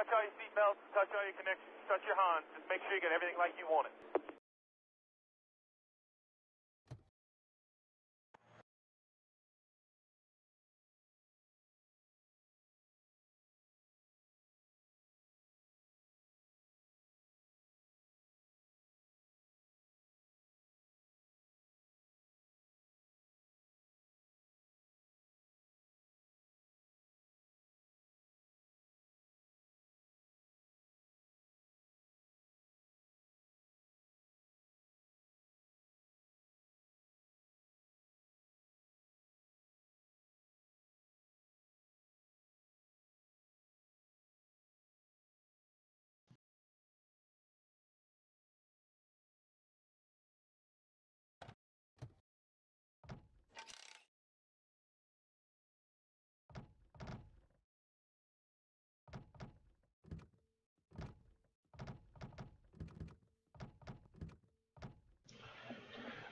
touch all your seatbelts, touch all your connections, touch your Hans. Just make sure you get everything like you want it.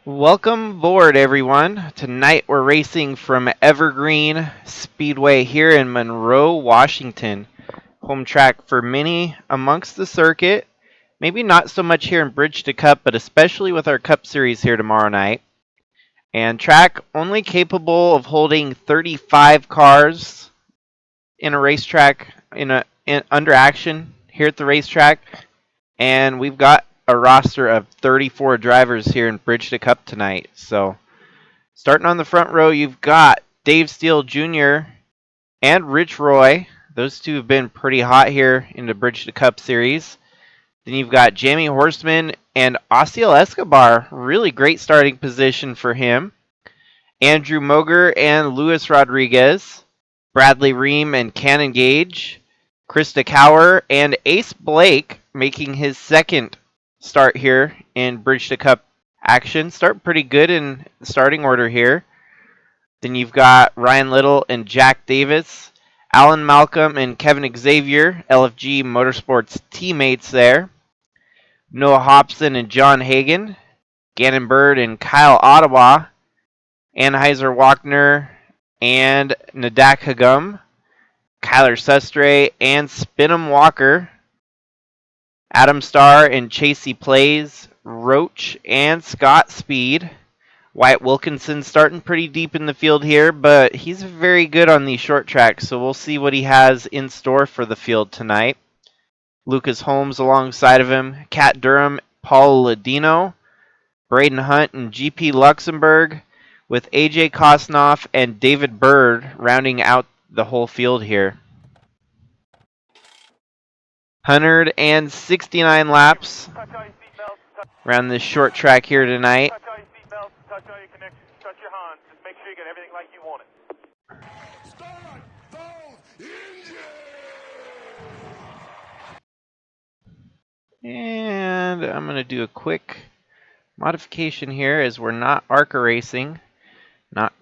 Welcome aboard, everyone. Tonight we're racing from Evergreen Speedway here in Monroe, Washington. Home track for many amongst the circuit. Maybe not so much here in Bridge to Cup, but especially with our Cup Series here tomorrow night. And track only capable of holding 35 cars in a racetrack, under action here at the racetrack. And we've got a roster of 34 drivers here in Bridge to Cup tonight. So starting on the front row, you've got Dave Steele Jr. and Rich Roy. Those two have been pretty hot here in the Bridge to Cup series. Then you've got Jamie Horseman and Osiel Escobar. Really great starting position for him. Andrew Moger and Luis Rodriguez. Bradley Ream and Cannon Gage. Krista Cower and Ace Blake making his second start here in Bridge to Cup action. Start pretty good in the starting order here. Then you've got Ryan Little and Jack Davis, Alan Malcolm and Kevin Xavier, LFG Motorsports teammates there. Noah Hobson and John Hagen, Gannon Bird and Kyle Ottawa, Anheuser Wagner and Nadak Hagum, Kyler Sustre and Spinham Walker, Adam Starr and Chasey Plays, Roach and Scott Speed. Wyatt Wilkinson starting pretty deep in the field here, but he's very good on these short tracks, so we'll see what he has in store for the field tonight. Lucas Holmes alongside of him, Kat Durham, Paul Ladino, Braden Hunt and GP Luxembourg, with AJ Kosnoff and David Bird rounding out the whole field here. 169 laps around this short track here tonight. Touch all your seatbelts, touch all your connections, touch your Hans. Just make sure you get everything like you want it. Start those engines! And I'm going to do a quick modification here as we're not ARCA racing, not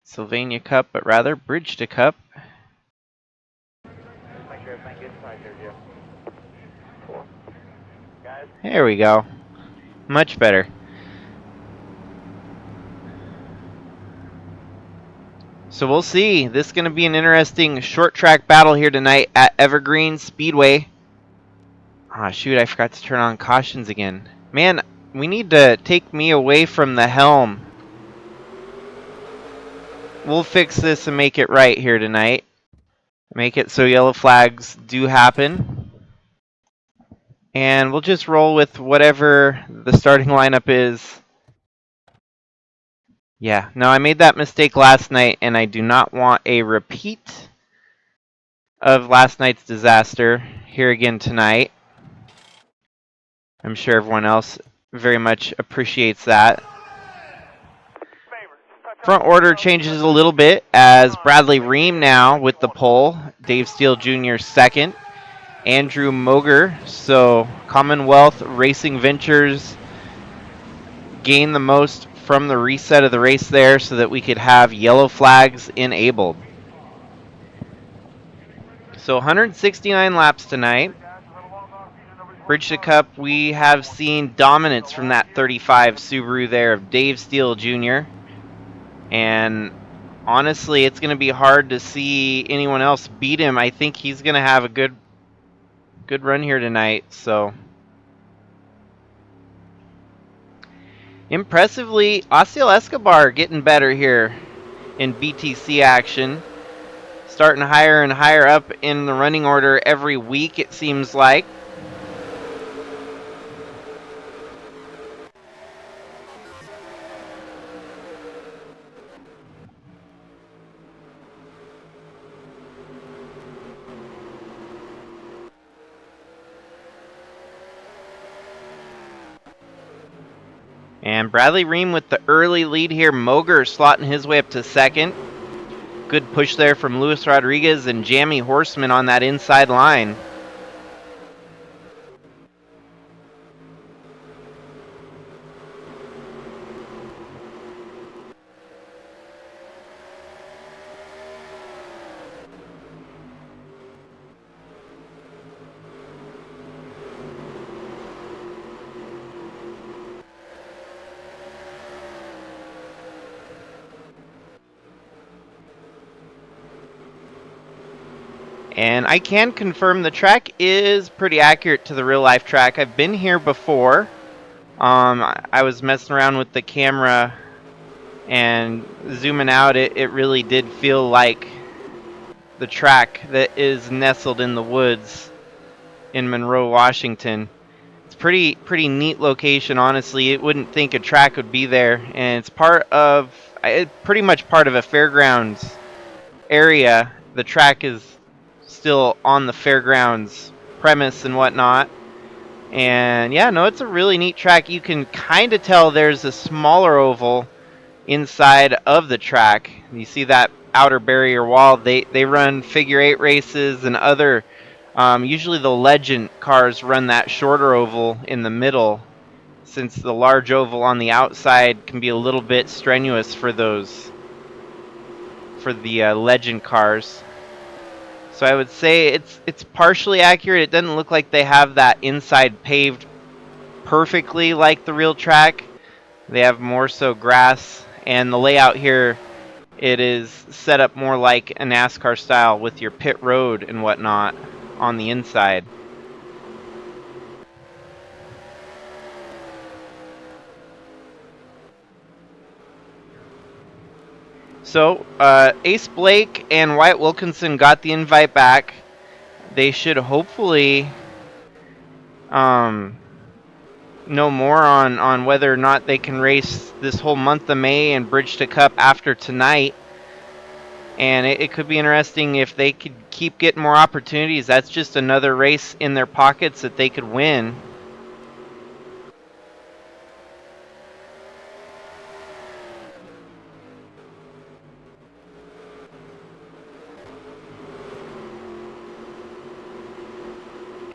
Sylvania Cup, but rather Bridge to Cup. There we go. Much better. So we'll see. This is going to be an interesting short track battle here tonight at Evergreen Speedway. Ah, shoot, I forgot to turn on cautions again. Man, we need to take me away from the helm. We'll fix this and make it right here tonight. Make it so yellow flags do happen. And we'll just roll with whatever the starting lineup is. Yeah, no, I made that mistake last night, and I do not want a repeat of last night's disaster here again tonight. I'm sure everyone else very much appreciates that. Front order changes a little bit as Bradley Ream now with the pole. Dave Steele Jr. second. Andrew Moger. So Commonwealth Racing Ventures gained the most from the reset of the race there so that we could have yellow flags enabled. So 169 laps tonight. Bridge to Cup, we have seen dominance from that 35 Subaru there of Dave Steele Jr. And honestly, it's going to be hard to see anyone else beat him. I think he's going to have a good good run here tonight. So impressively, Osiel Escobar getting better here in BTC action. Starting higher and higher up in the running order every week, it seems like. And Bradley Ream with the early lead here. Moger slotting his way up to second. Good push there from Luis Rodriguez and Jamie Horseman on that inside line. And I can confirm the track is pretty accurate to the real life track. I've been here before. I was messing around with the camera and zooming out, it really did feel like the track that is nestled in the woods in Monroe, Washington. It's pretty neat location, honestly. You wouldn't think a track would be there, and it's pretty much part of a fairgrounds area. The track is still on the fairgrounds premise and whatnot. And yeah, no, it's a really neat track. You can kind of tell there's a smaller oval inside of the track. You see that outer barrier wall. They run figure 8 races and other, usually the legend cars run that shorter oval in the middle, since the large oval on the outside can be a little bit strenuous for the legend cars. So I would say it's partially accurate. It doesn't look like they have that inside paved perfectly like the real track. They have more so grass, and the layout here, it is set up more like a NASCAR style with your pit road and whatnot on the inside. So Ace Blake and Wyatt Wilkinson got the invite back. They should hopefully know more on whether or not they can race this whole month of May and Bridge to Cup after tonight. And it could be interesting if they could keep getting more opportunities. That's just another race in their pockets that they could win.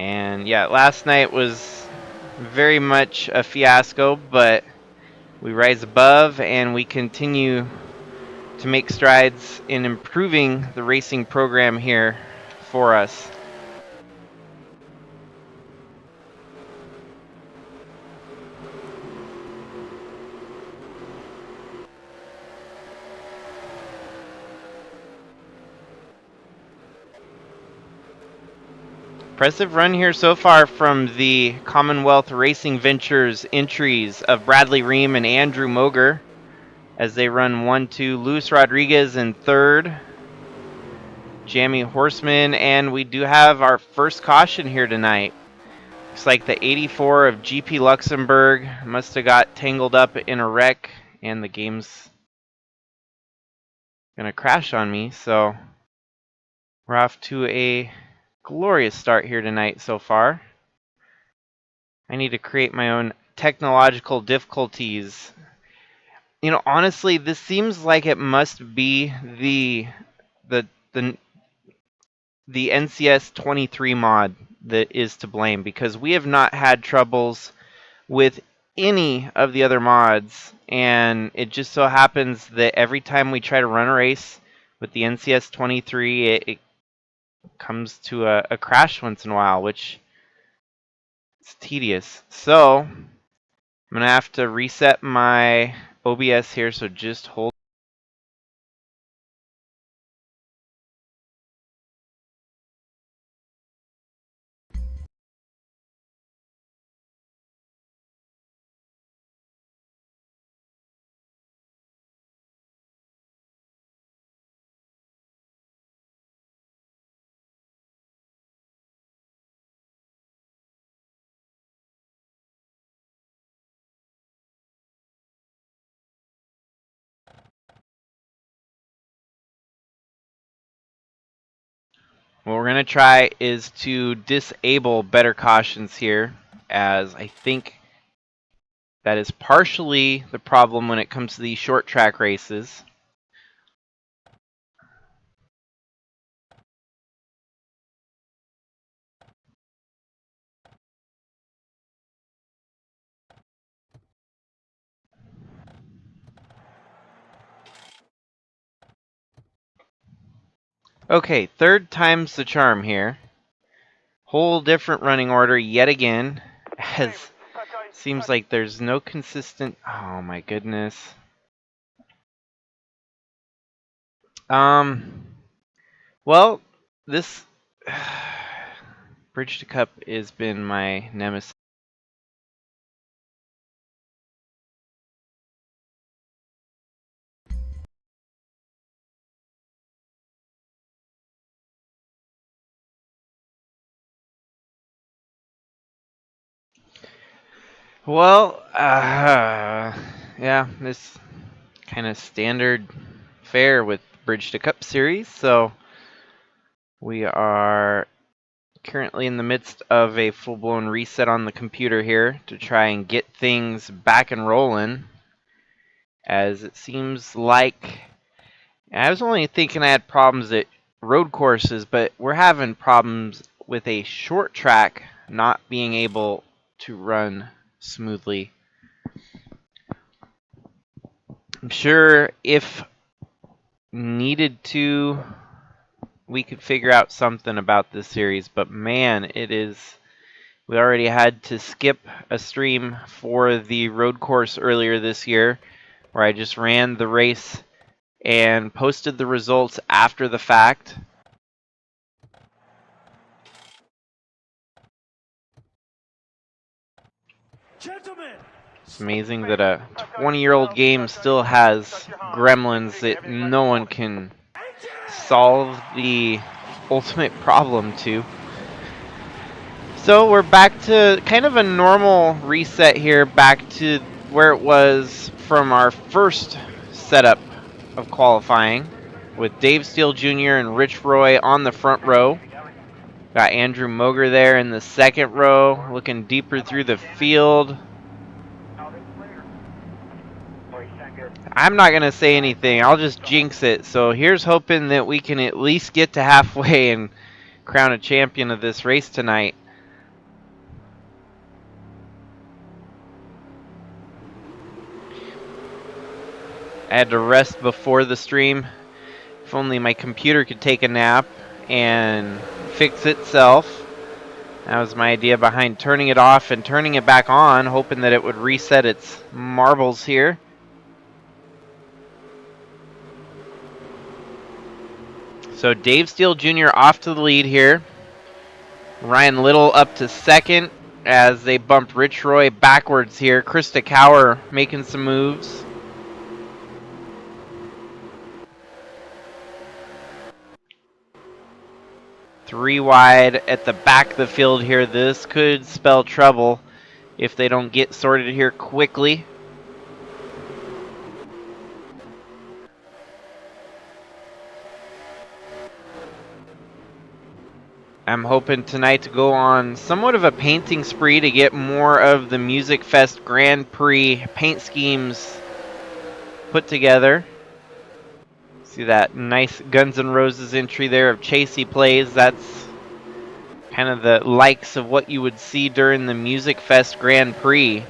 And yeah, last night was very much a fiasco, but we rise above and we continue to make strides in improving the racing program here for us. Impressive run here so far from the Commonwealth Racing Ventures entries of Bradley Ream and Andrew Moger as they run 1-2. Luis Rodriguez in third, Jamie Horseman, and we do have our first caution here tonight. Looks like the 84 of GP Luxembourg must have got tangled up in a wreck, and the game's gonna crash on me, so we're off to a glorious start here tonight so far. I need to create my own technological difficulties. You know, honestly, this seems like it must be the NCS23 mod that is to blame, because we have not had troubles with any of the other mods, and it just so happens that every time we try to run a race with the NCS23, it comes to a crash once in a while, which is tedious. So I'm gonna have to reset my OBS here, so just hold. What we're going to try is to disable better cautions here, as I think that is partially the problem when it comes to these short track races. Okay, third time's the charm here. Whole different running order yet again, as seems like there's no consistent... Oh my goodness. Well, this Bridge to Cup has been my nemesis. Well, yeah, this kind of standard fare with Bridge to Cup series, so we are currently in the midst of a full-blown reset on the computer here to try and get things back and rolling, as it seems like I was only thinking I had problems at road courses, but we're having problems with a short track not being able to run smoothly. I'm sure if needed to, we could figure out something about this series, but man, we already had to skip a stream for the road course earlier this year, where I just ran the race and posted the results after the fact. Gentlemen, It's amazing that a 20-year-old game still has gremlins that no one can solve the ultimate problem to. So we're back to kind of a normal reset here, back to where it was from our first setup of qualifying, with Dave Steele Jr. and Rich Roy on the front row. Got Andrew Moger there in the second row, looking deeper through the field. I'm not going to say anything. I'll just jinx it. So here's hoping that we can at least get to halfway and crown a champion of this race tonight. I had to rest before the stream. If only my computer could take a nap and fix itself. That was my idea behind turning it off and turning it back on, hoping that it would reset its marbles here. So Dave Steele Jr. off to the lead here. Ryan Little up to second as they bumped Rich Roy backwards here. Krista Cower making some moves. Three wide at the back of the field here. This could spell trouble if they don't get sorted here quickly. I'm hoping tonight to go on somewhat of a painting spree to get more of the Music Fest Grand Prix paint schemes put together. See that nice Guns N' Roses entry there of Chasey Plays. That's kind of the likes of what you would see during the Music Fest Grand Prix.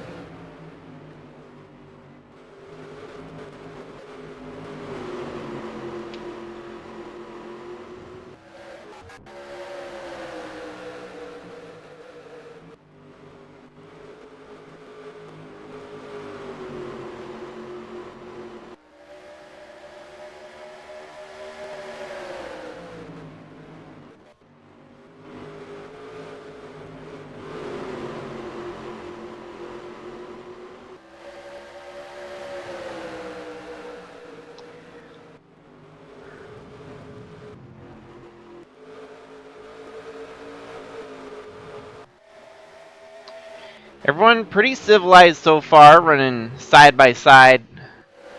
Everyone pretty civilized so far, running side by side,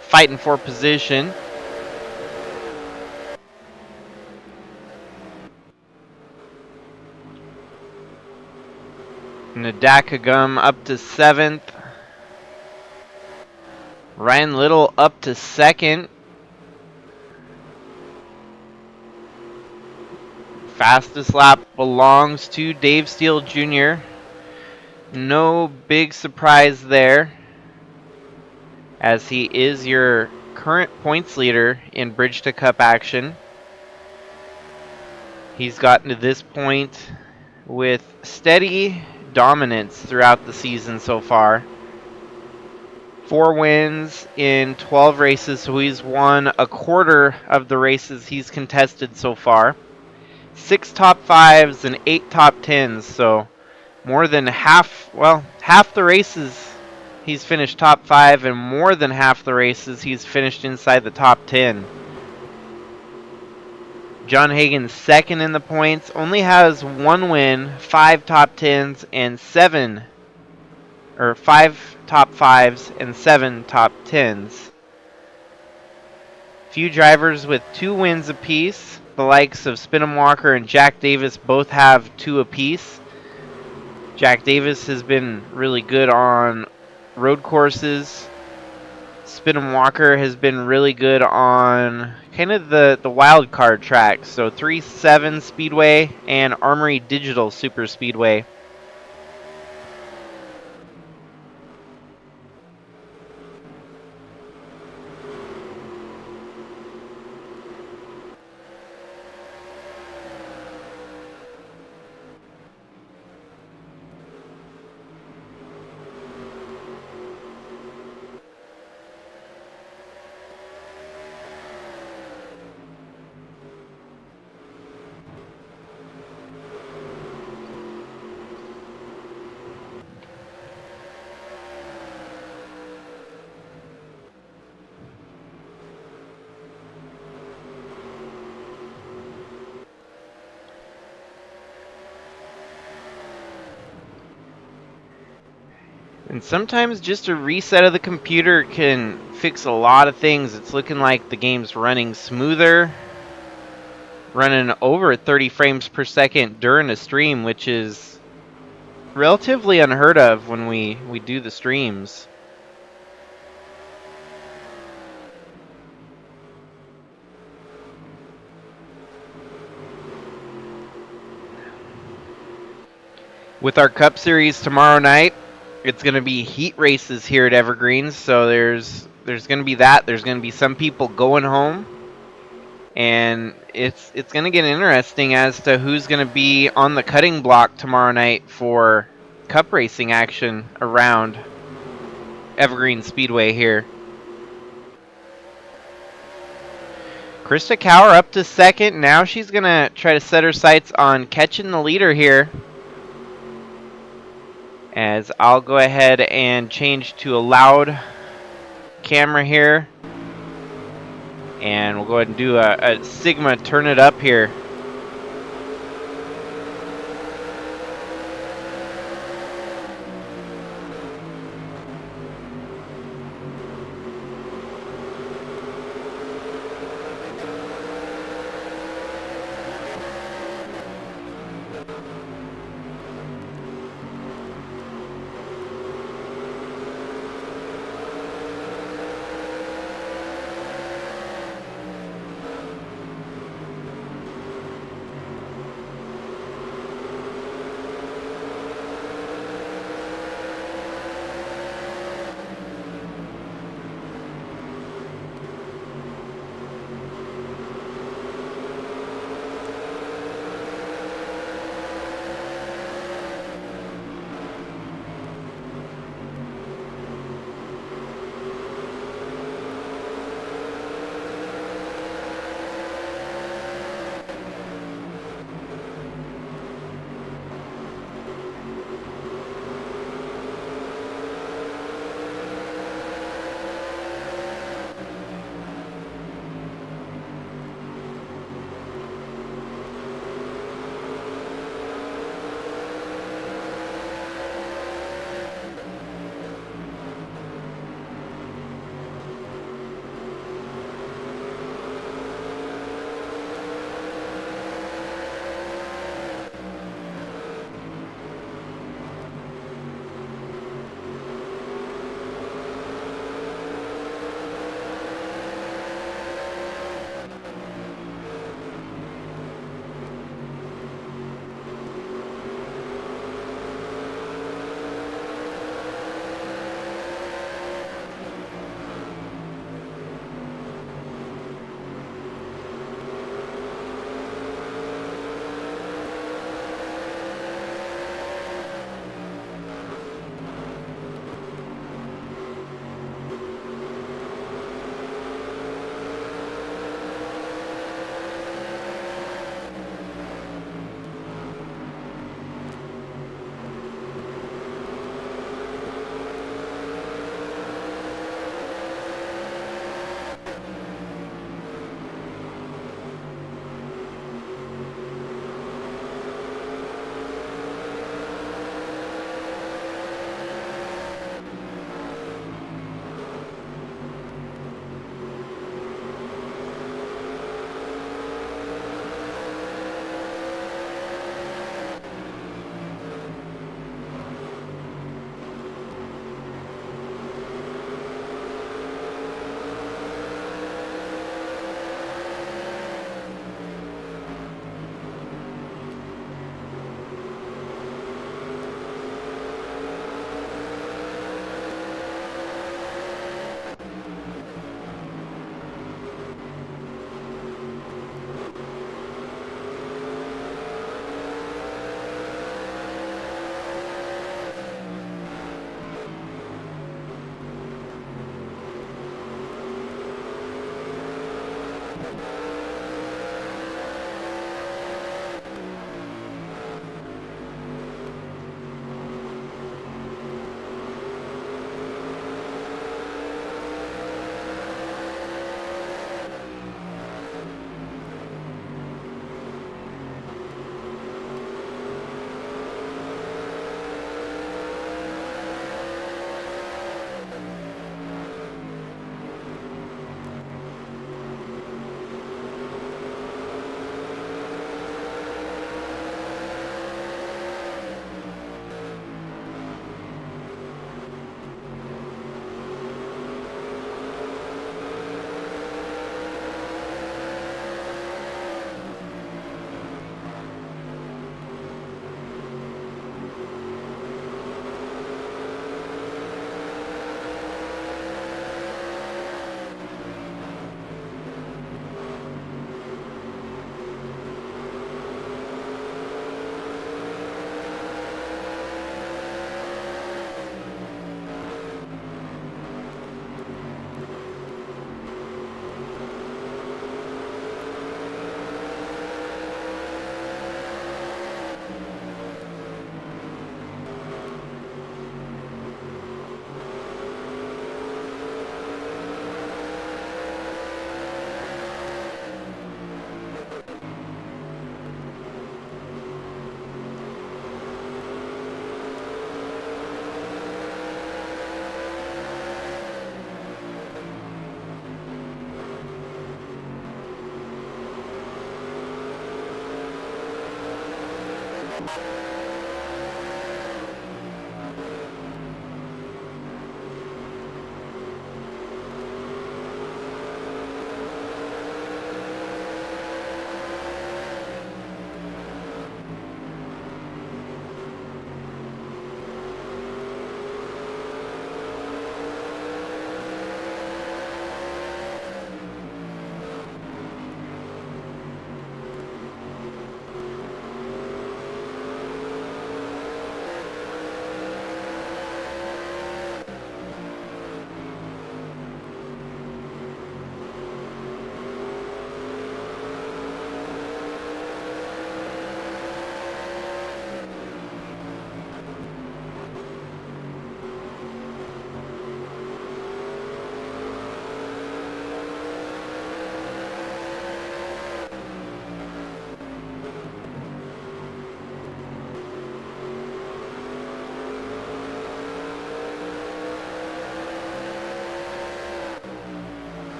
fighting for position. Nadakagum up to 7th. Ryan Little up to 2nd. Fastest lap belongs to Dave Steele Jr. No big surprise there, as he is your current points leader in Bridge to Cup action. He's gotten to this point with steady dominance throughout the season so far. 4 wins in 12 races, so he's won a quarter of the races he's contested so far. 6 top 5s and 8 top 10s, so more than half the races he's finished top 5, and more than half the races he's finished inside the top 10. John Hagen, 2nd in the points, only has 1 win, 5 top 10s, and 5 top 5s and 7 top 10s. Few drivers with 2 wins apiece. The likes of Spinham Walker and Jack Davis both have 2 apiece. Jack Davis has been really good on road courses. Spinham Walker has been really good on kind of the wild card tracks. So 3-7 Speedway and Armory Digital Super Speedway. And sometimes just a reset of the computer can fix a lot of things. It's looking like the game's running smoother, running over 30 frames per second during a stream, which is relatively unheard of when we do the streams. With our Cup Series tomorrow night, it's going to be heat races here at Evergreen, so there's going to be that. There's going to be some people going home, and it's going to get interesting as to who's going to be on the cutting block tomorrow night for Cup racing action around Evergreen Speedway here. Krista Cower up to 2nd. Now she's going to try to set her sights on catching the leader here. As I'll go ahead and change to a loud camera here. And we'll go ahead and do a Sigma turn it up here.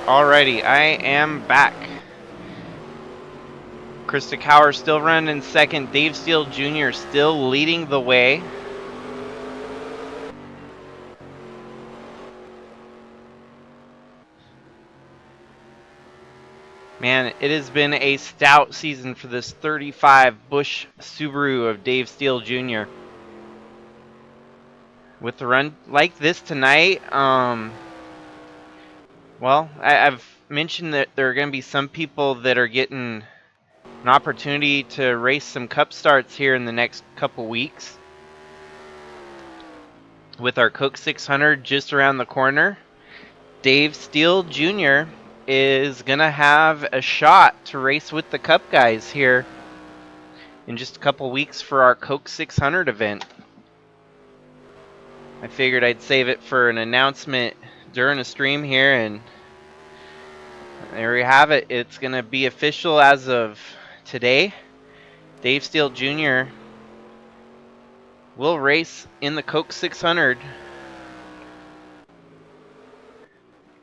Alrighty, I am back. Krista Cower still running in second. Dave Steele Jr. still leading the way. Man, it has been a stout season for this 35 Busch Subaru of Dave Steele Jr. With a run like this tonight, well, I've mentioned that there are going to be some people that are getting an opportunity to race some cup starts here in the next couple weeks. With our Coke 600 just around the corner, Dave Steele Jr. is going to have a shot to race with the cup guys here in just a couple weeks for our Coke 600 event. I figured I'd save it for an announcement during a stream here, and there we have it. It's going to be official as of today. Dave Steele Jr. will race in the Coke 600.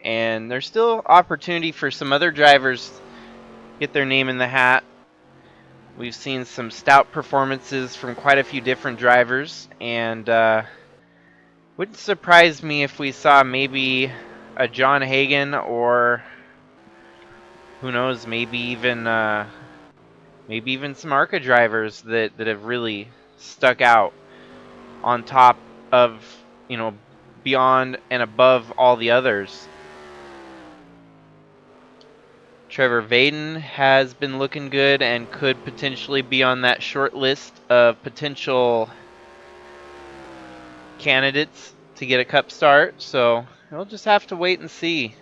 And there's still opportunity for some other drivers to get their name in the hat. We've seen some stout performances from quite a few different drivers, and wouldn't surprise me if we saw maybe a John Hagen, or who knows, maybe even some ARCA drivers that have really stuck out on top of, beyond and above all the others. Trevor Vaden has been looking good and could potentially be on that short list of potential candidates to get a cup start, so we'll just have to wait and see.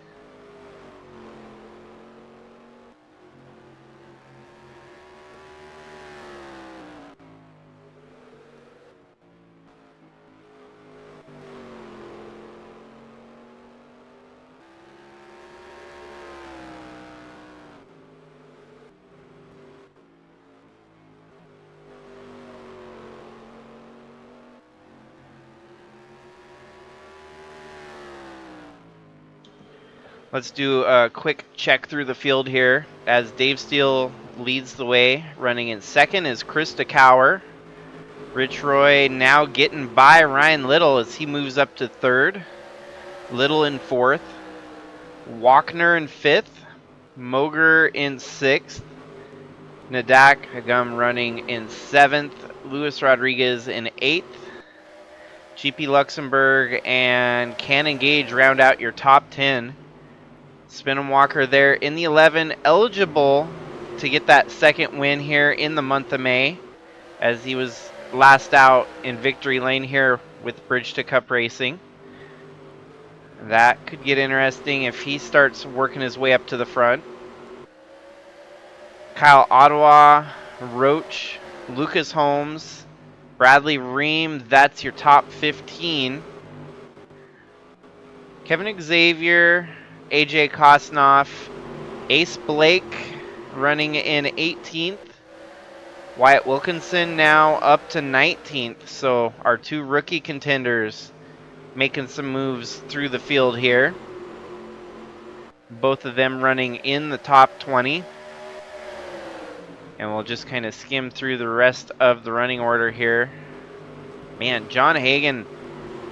Let's do a quick check through the field here as Dave Steele leads the way. Running in second is Krista Cower. Rich Roy now getting by Ryan Little as he moves up to third. Little in fourth. Walkner in fifth. Moger in sixth. Nadak Hagum running in seventh. Luis Rodriguez in eighth. GP Luxembourg and Cannon Gage round out your top 10. Spin Walker there in the 11, eligible to get that second win here in the month of May, as he was last out in victory lane here with Bridge to Cup Racing. That could get interesting if he starts working his way up to the front. Kyle Ottawa, Roach, Lucas Holmes, Bradley Ream, that's your top 15. Kevin Xavier, AJ Kosnoff, Ace Blake running in 18th. Wyatt Wilkinson now up to 19th. So our two rookie contenders making some moves through the field here. Both of them running in the top 20. And we'll just kind of skim through the rest of the running order here. Man, John Hagen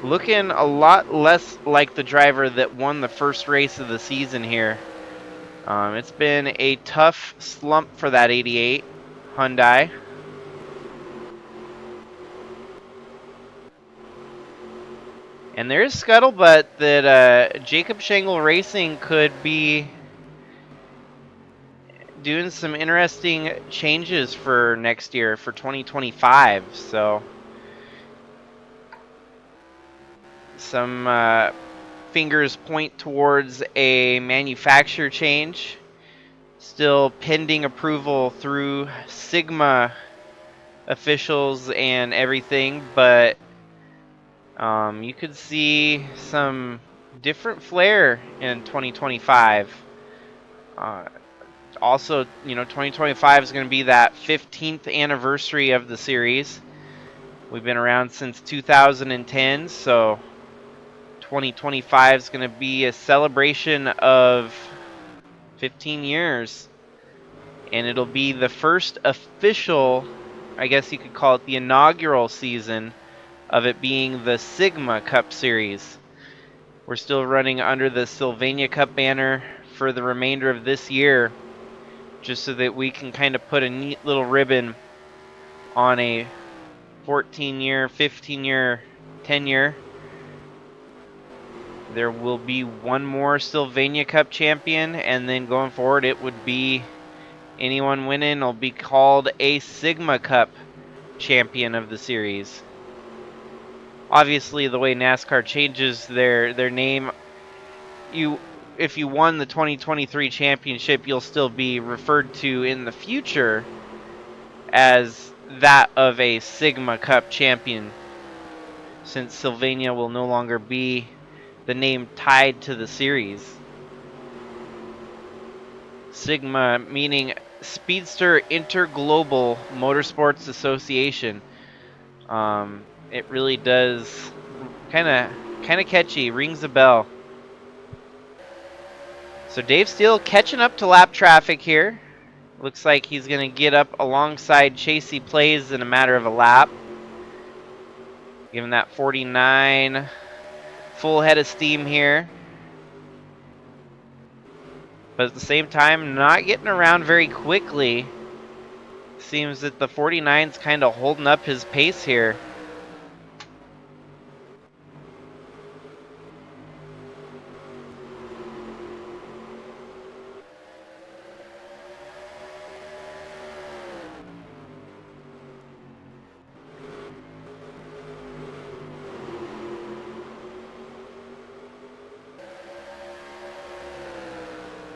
looking a lot less like the driver that won the first race of the season here. It's been a tough slump for that 88 Hyundai. And there's scuttlebutt that Jacob Schengle Racing could be doing some interesting changes for next year, for 2025. So some fingers point towards a manufacturer change. Still pending approval through Sigma officials and everything, but you could see some different flair in 2025. Also, 2025 is going to be that 15th anniversary of the series. We've been around since 2010, so 2025 is going to be a celebration of 15 years. And it'll be the first official, I guess you could call it the inaugural season of it being the Sigma Cup Series. We're still running under the Sylvania Cup banner for the remainder of this year, just so that we can kind of put a neat little ribbon on a 14-year, 15-year, 10-year. There will be one more Sylvania Cup champion, and then going forward it would be anyone winning will be called a Sigma Cup champion of the series. Obviously, the way NASCAR changes their name, if you won the 2023 championship, you'll still be referred to in the future as that of a Sigma Cup champion, since Sylvania will no longer be the name tied to the series. Sigma meaning Speedster Interglobal Motorsports Association. It really does kind of catchy, rings a bell. So Dave Steele catching up to lap traffic here. Looks like he's going to get up alongside Chasey Plays in a matter of a lap. Giving that 49 full head of steam here. But at the same time, not getting around very quickly. Seems that the 49's kind of holding up his pace here.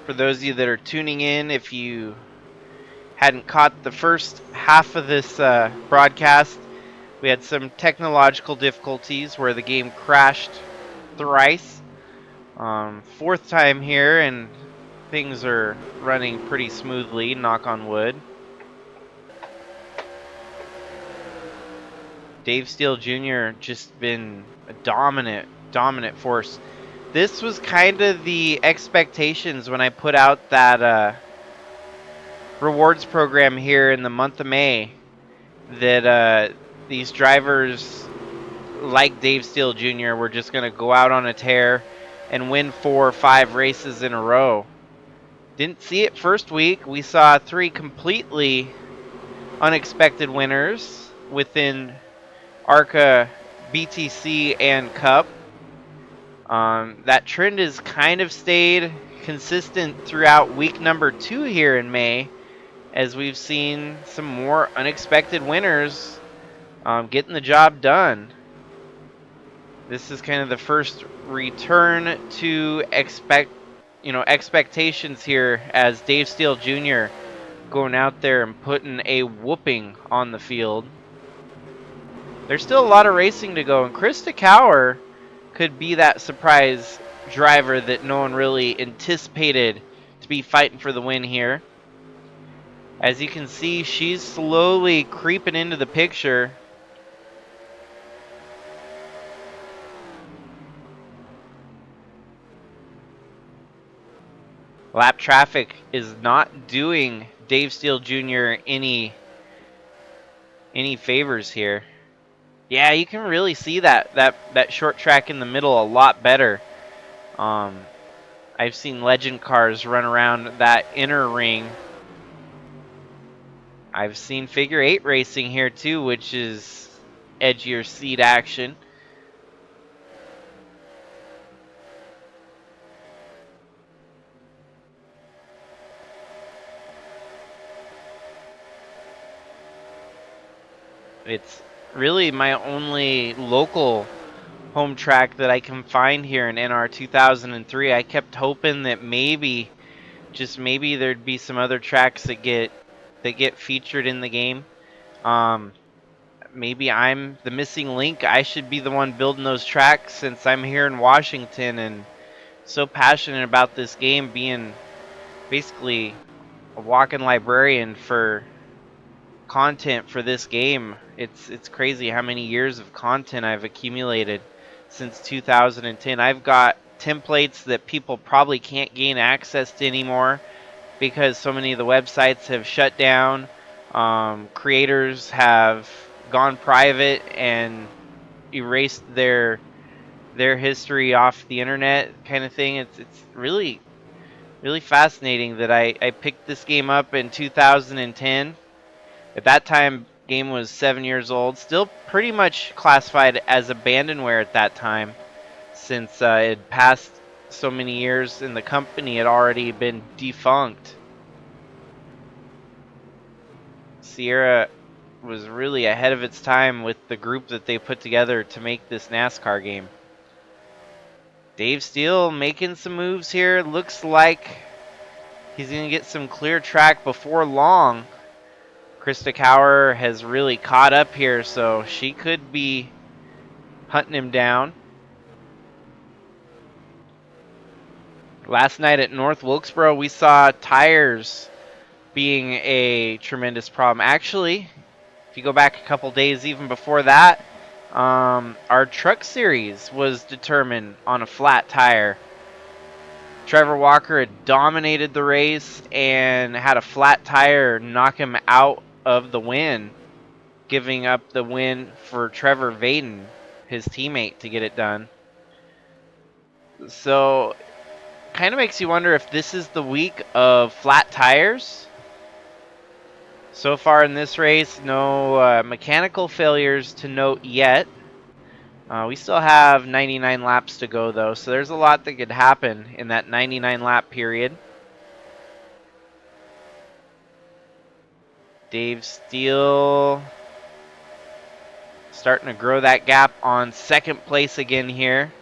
For those of you that are tuning in, if you hadn't caught the first half of this broadcast, we had some technological difficulties where the game crashed thrice. Fourth time here, and things are running pretty smoothly, knock on wood. Dave Steele Jr. just been a dominant force. this was kind of the expectations when I put out that rewards program here in the month of May, that these drivers like Dave Steele Jr. were just going to go out on a tear and win 4 or 5 races in a row. Didn't see it first week. We saw 3 completely unexpected winners within ARCA, BTC, and Cup. That trend has kind of stayed consistent throughout week number 2 here in May, as we've seen some more unexpected winners getting the job done. This is kind of the first return to expectations here, as Dave Steele Jr. going out there and putting a whooping on the field. There's still a lot of racing to go, and Krista Cower could be that surprise driver that no one really anticipated to be fighting for the win here. As you can see, she's slowly creeping into the picture. Lap traffic is not doing Dave Steele Jr. any favors here. Yeah, you can really see that short track in the middle a lot better. I've seen legend cars run around that inner ring. I've seen figure 8 racing here too, which is edgier seat action. It's really my only local home track that I can find here in NR2003. I kept hoping that maybe, just maybe, there'd be some other tracks that get featured in the game. Maybe I'm the missing link. I should be the one building those tracks, since I'm here in Washington and so passionate about this game, being basically a walking librarian for content for this game. It's crazy how many years of content I've accumulated since 2010. I've got templates that people probably can't gain access to anymore because so many of the websites have shut down. Creators have gone private and erased their history off the internet, kind of thing. It's really fascinating that I picked this game up in 2010. At that time, game was 7 years old, still pretty much classified as abandonware at that time, since it had passed so many years and the company had already been defunct. Sierra was really ahead of its time with the group that they put together to make this NASCAR game. Dave Steele making some moves here. Looks like he's going to get some clear track before long. Krista Cower has really caught up here, so she could be hunting him down. Last night at North Wilkesboro, we saw tires being a tremendous problem. Actually, if you go back a couple days even before that, our truck series was determined on a flat tire. Trevor Walker had dominated the race and had a flat tire knock him out of the win, giving up the win for Trevor Vaden, his teammate, to get it done. So, kind of makes you wonder if this is the week of flat tires. So far in this race, no mechanical failures to note yet. We still have 99 laps to go, though, so there's a lot that could happen in that 99 lap period. Dave Steele starting to grow that gap on second place again here,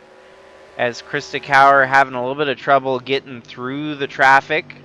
as Krista Cower having a little bit of trouble getting through the traffic.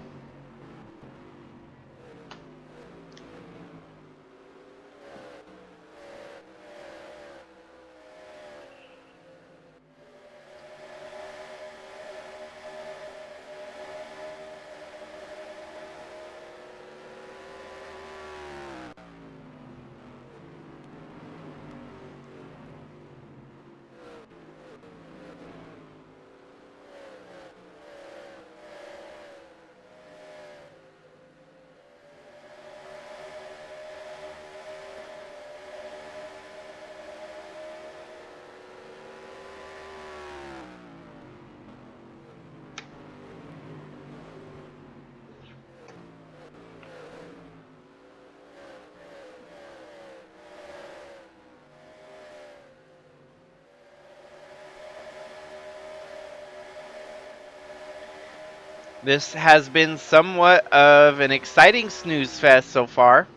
This has been somewhat of an exciting snooze fest so far,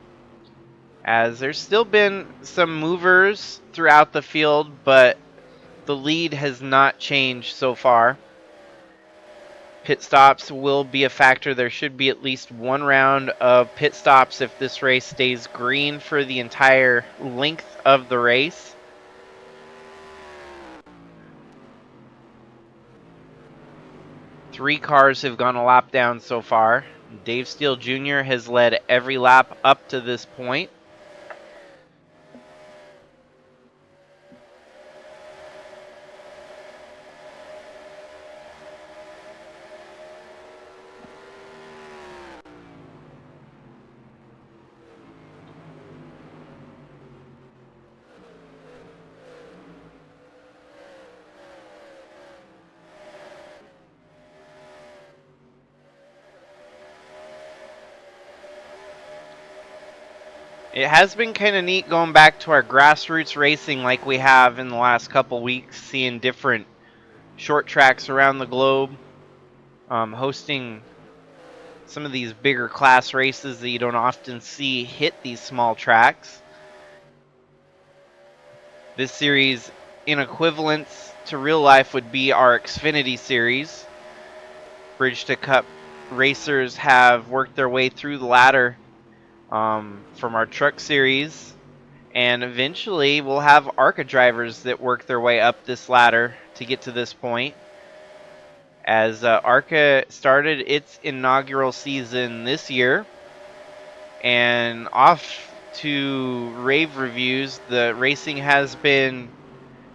as there's still been some movers throughout the field, but the lead has not changed so far. Pit stops will be a factor. There should be at least one round of pit stops if this race stays green for the entire length of the race. Three cars have gone a lap down so far. Dave Steele Jr. has led every lap up to this point. It has been kind of neat going back to our grassroots racing like we have in the last couple weeks, seeing different short tracks around the globe, hosting some of these bigger class races that you don't often see hit these small tracks. This series, in equivalence to real life, would be our Xfinity series. Bridge to Cup racers have worked their way through the ladder from our truck series, and eventually we'll have ARCA drivers that work their way up this ladder to get to this point. As ARCA started its inaugural season this year, and off to rave reviews. The racing has been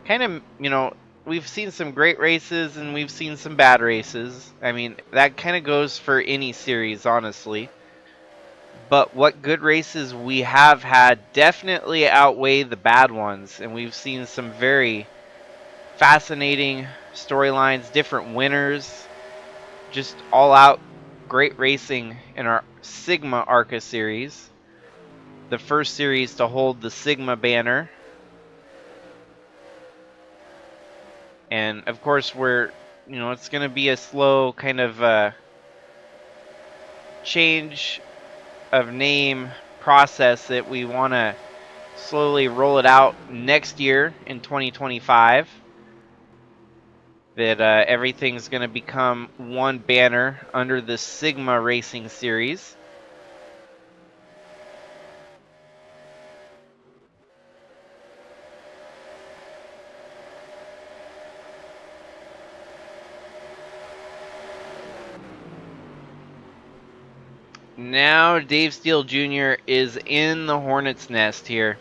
kind of, we've seen some great races and we've seen some bad races. I mean, that kind of goes for any series, honestly. But what good races we have had definitely outweigh the bad ones, and we've seen some very fascinating storylines, different winners, just all out great racing in our Sigma ARCA series. The first series to hold the Sigma banner. And of course it's going to be a slow kind of change of name process that we want to slowly roll it out next year in 2025. That everything's going to become one banner under the Sigma Racing Series. Now Dave Steele Jr. is in the Hornet's nest here.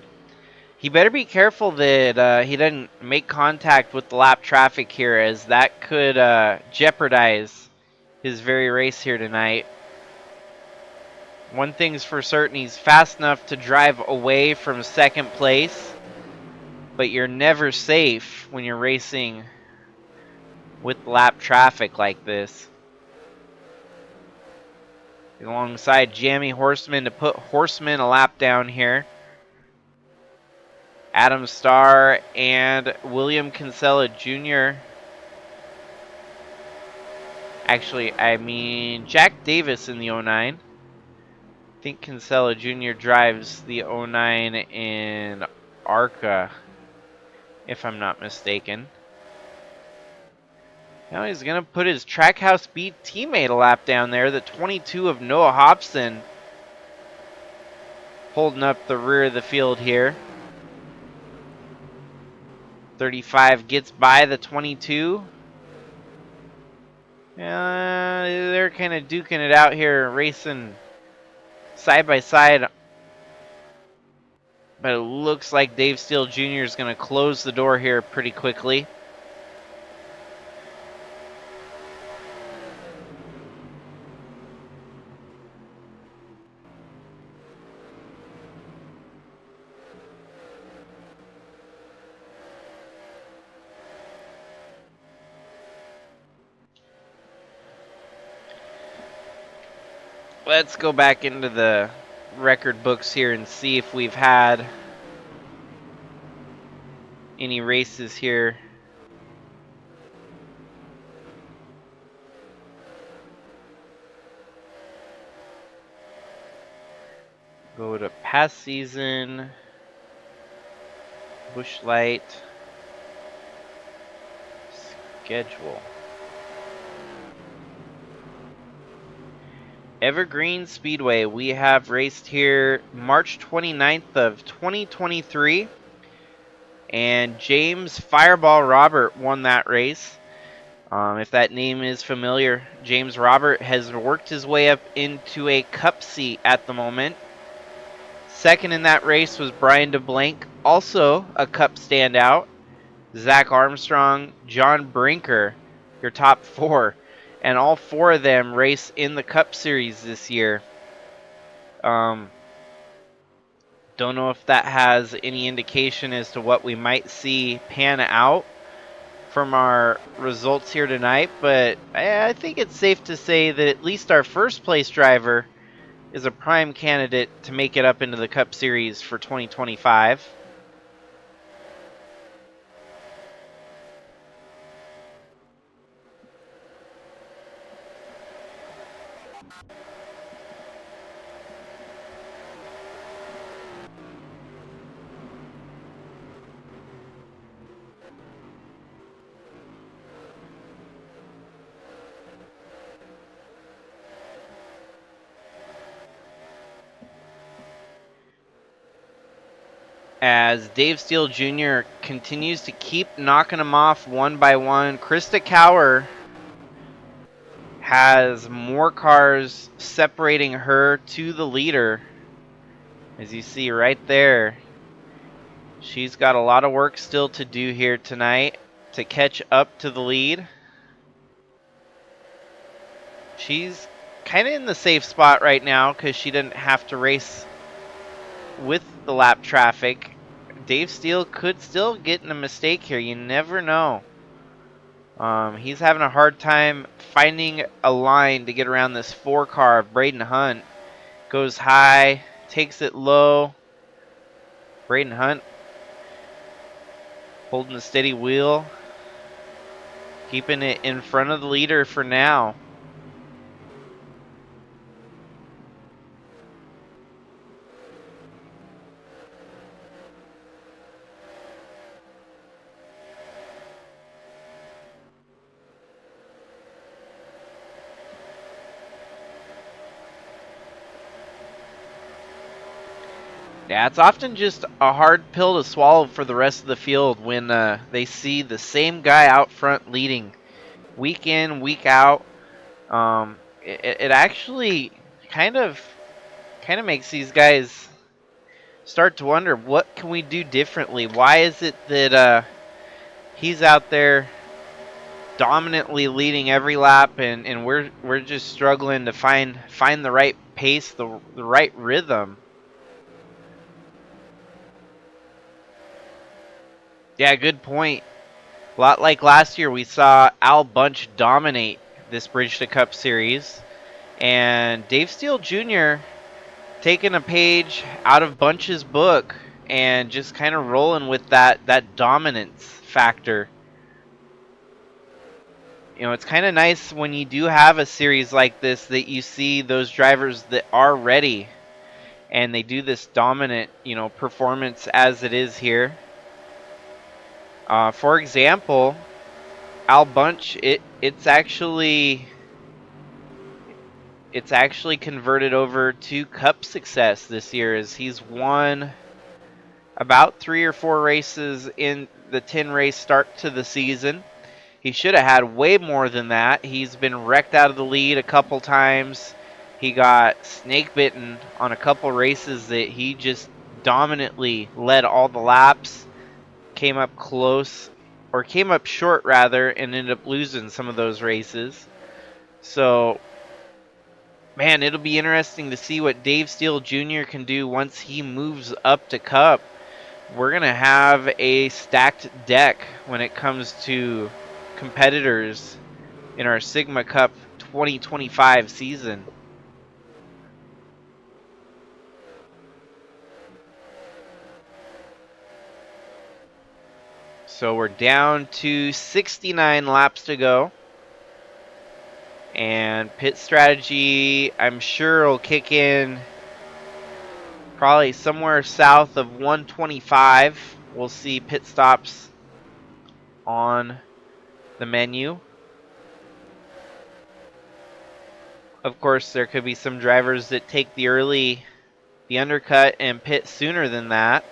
He better be careful that he doesn't make contact with the lap traffic here, as that could jeopardize his very race here tonight. One thing's for certain, he's fast enough to drive away from second place, but you're never safe when you're racing with lap traffic like this. Alongside Jamie Horseman to put Horseman a lap down here. Adam Starr and William Kinsella Jr. Actually, I mean Jack Davis in the 09. I think Kinsella Jr. drives the 09 in ARCA, if I'm not mistaken. Now he's going to put his Trackhouse Speed teammate a lap down there, the 22 of Noah Hobson, holding up the rear of the field here. 35 gets by the 22. They're kind of duking it out here, racing side by side. But it looks like Dave Steele Jr. is going to close the door here pretty quickly. Let's go back into the record books here and see if we've had any races here. Go to past season, Busch Light, schedule. Evergreen Speedway, we have raced here March 29th of 2023, and James Fireball Robert won that race. If that name is familiar, James Robert has worked his way up into a cup seat at the moment. Second in that race was Brian DeBlanc, also a cup standout. Zach Armstrong, John Brinker, your top four. And all four of them race in the Cup Series this year. Don't know if that has any indication as to what we might see pan out from our results here tonight, but I think it's safe to say that at least our first place driver is a prime candidate to make it up into the Cup Series for 2025. As Dave Steele Jr. continues to keep knocking them off one by one, Krista Cower has more cars separating her to the leader. As you see right there, she's got a lot of work still to do here tonight to catch up to the lead. She's kind of in the safe spot right now because she didn't have to race with the lap traffic. Dave Steele could still get in a mistake here. You never know. He's having a hard time finding a line to get around this 4 car of Braden Hunt. Goes high, takes it low. Braden Hunt holding a steady wheel, keeping it in front of the leader for now. Yeah, it's often just a hard pill to swallow for the rest of the field when they see the same guy out front leading week in, week out. It actually kind of makes these guys start to wonder, what can we do differently? Why is it that he's out there dominantly leading every lap, and we're just struggling to find the right pace, the right rhythm? Yeah, good point. A lot like last year, we saw Al Bunch dominate this Bridge to Cup series, and Dave Steele Jr. taking a page out of Bunch's book and just kind of rolling with that dominance factor. You know, it's kind of nice when you do have a series like this that you see those drivers that are ready and they do this dominant, performance as it is here. For example, Al Bunch, it's actually converted over to Cup success this year, as he's won about 3 or 4 races in the 10-race start to the season. He should have had way more than that. He's been wrecked out of the lead a couple times. He got snake bitten on a couple races that he just dominantly led all the laps. Came up close, or came up short rather, and ended up losing some of those races. So, man, it'll be interesting to see what Dave Steele Jr. can do once he moves up to Cup. We're going to have a stacked deck when it comes to competitors in our Sigma Cup 2025 season. So we're down to 69 laps to go. And pit strategy, I'm sure, will kick in Probably somewhere south of 125, we'll see pit stops on the menu. Of course, there could be some drivers that take the undercut and pit sooner than that.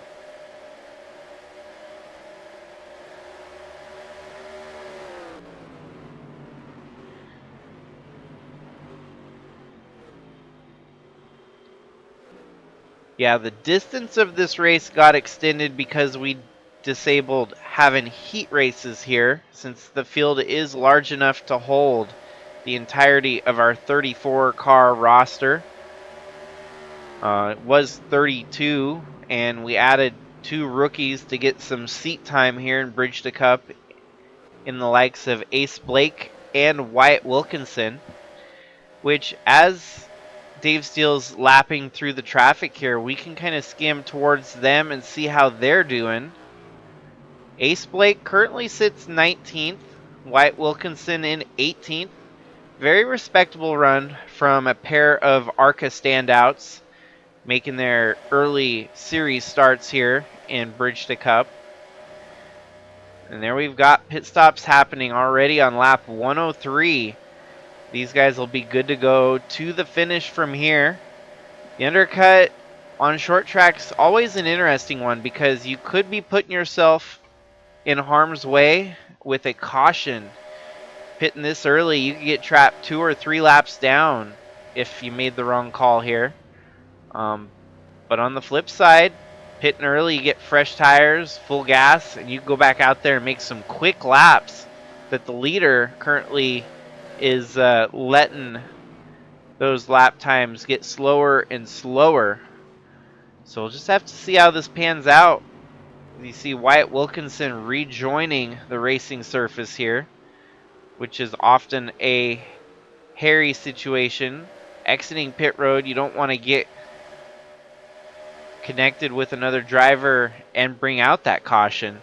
Yeah, the distance of this race got extended because we disabled having heat races here, since the field is large enough to hold the entirety of our 34 car roster. It was 32, and we added 2 rookies to get some seat time here and bridge the cup in the likes of Ace Blake and Wyatt Wilkinson, which, as Dave Steele's lapping through the traffic here, we can kind of skim towards them and see how they're doing. Ace Blake currently sits 19th, Wyatt Wilkinson in 18th. Very respectable run from a pair of ARCA standouts, making their early series starts here in Bridge to Cup. And there we've got pit stops happening already on lap 103. These guys will be good to go to the finish from here. The undercut on short tracks, always an interesting one, because you could be putting yourself in harm's way with a caution. Pitting this early, you could get trapped 2 or 3 laps down if you made the wrong call here. But on the flip side, pitting early, you get fresh tires, full gas, and you can go back out there and make some quick laps that the leader currently is letting those lap times get slower and slower. So we'll just have to see how this pans out. You see Wyatt Wilkinson rejoining the racing surface here, which is often a hairy situation. Exiting pit road, you don't want to get connected with another driver and bring out that caution.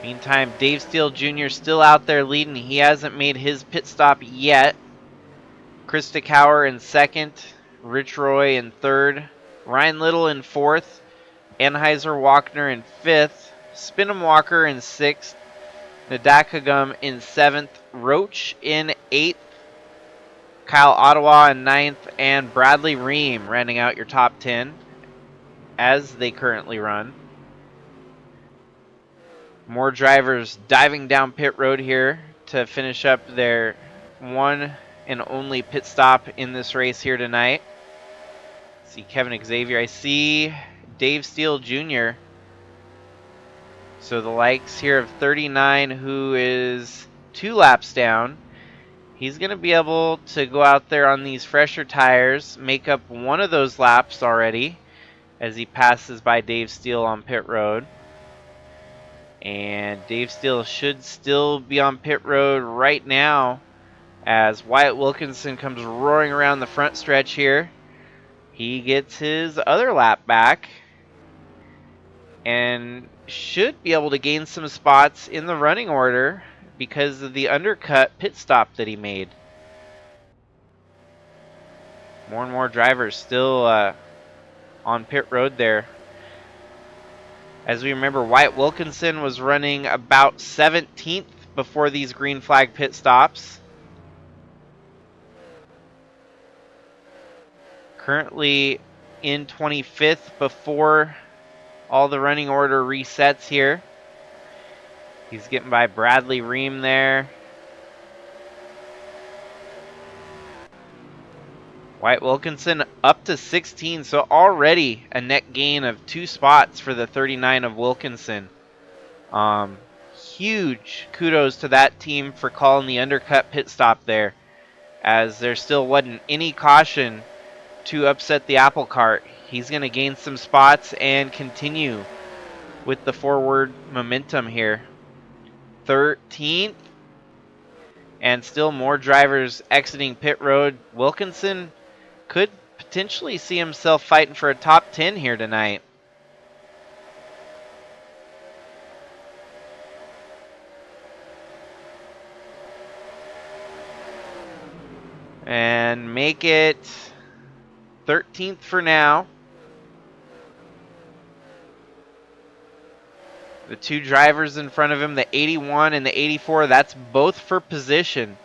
Meantime, Dave Steele Jr. still out there leading. He hasn't made his pit stop yet. Krista Cower in second, Rich Roy in third, Ryan Little in fourth, Anheuser Walkner in fifth, Spinham Walker in sixth, Nadakagum in seventh, Roach in eighth, Kyle Ottawa in ninth, and Bradley Ream rounding out your top 10 as they currently run. More drivers diving down pit road here to finish up their one and only pit stop in this race here tonight. See Kevin Xavier. I see Dave Steele Jr. So the likes here of 39, who is 2 laps down. He's going to be able to go out there on these fresher tires, make up one of those laps already as he passes by Dave Steele on pit road. And Dave Steele should still be on pit road right now as Wyatt Wilkinson comes roaring around the front stretch here. He gets his other lap back and should be able to gain some spots in the running order because of the undercut pit stop that he made. More and more drivers still on pit road there. As we remember, Wyatt Wilkinson was running about 17th before these green flag pit stops. Currently in 25th before all the running order resets here. He's getting by Bradley Ream there. Wyatt Wilkinson up to 16, so already a net gain of 2 spots for the 39 of Wilkinson. Huge kudos to that team for calling the undercut pit stop there, as there still wasn't any caution to upset the apple cart. He's going to gain some spots and continue with the forward momentum here. 13th, and still more drivers exiting pit road. Wilkinson could potentially see himself fighting for a top 10 here tonight. And make it 13th for now. The two drivers in front of him, the 81 and the 84, that's both for position.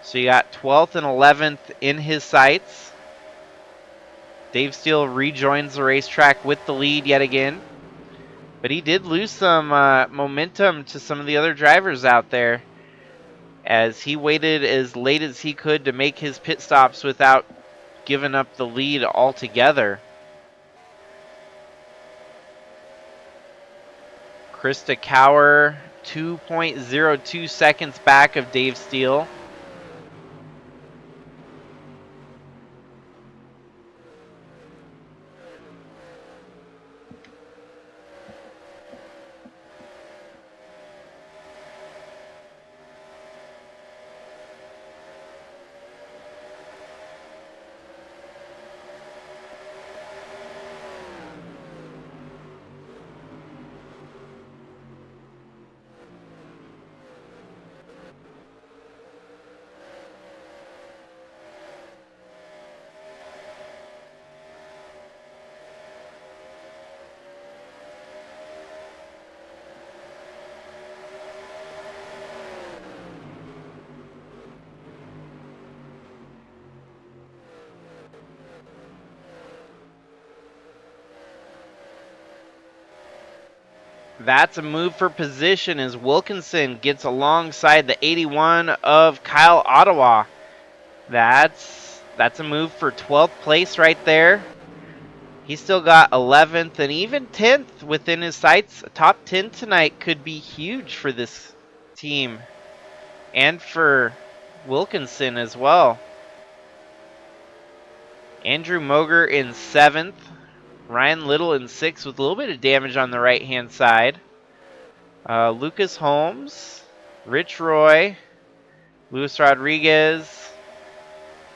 So you got 12th and 11th in his sights. Dave Steele rejoins the racetrack with the lead yet again. But he did lose some momentum to some of the other drivers out there, as he waited as late as he could to make his pit stops without giving up the lead altogether. Krista Cower, 2.02 seconds back of Dave Steele. That's a move for position as Wilkinson gets alongside the 81 of Kyle Ottawa. That's a move for 12th place right there. He's still got 11th and even 10th within his sights. A top 10 tonight could be huge for this team and for Wilkinson as well. Andrew Moger in 7th. Ryan Little in 6th with a little bit of damage on the right-hand side. Lucas Holmes, Rich Roy, Luis Rodriguez,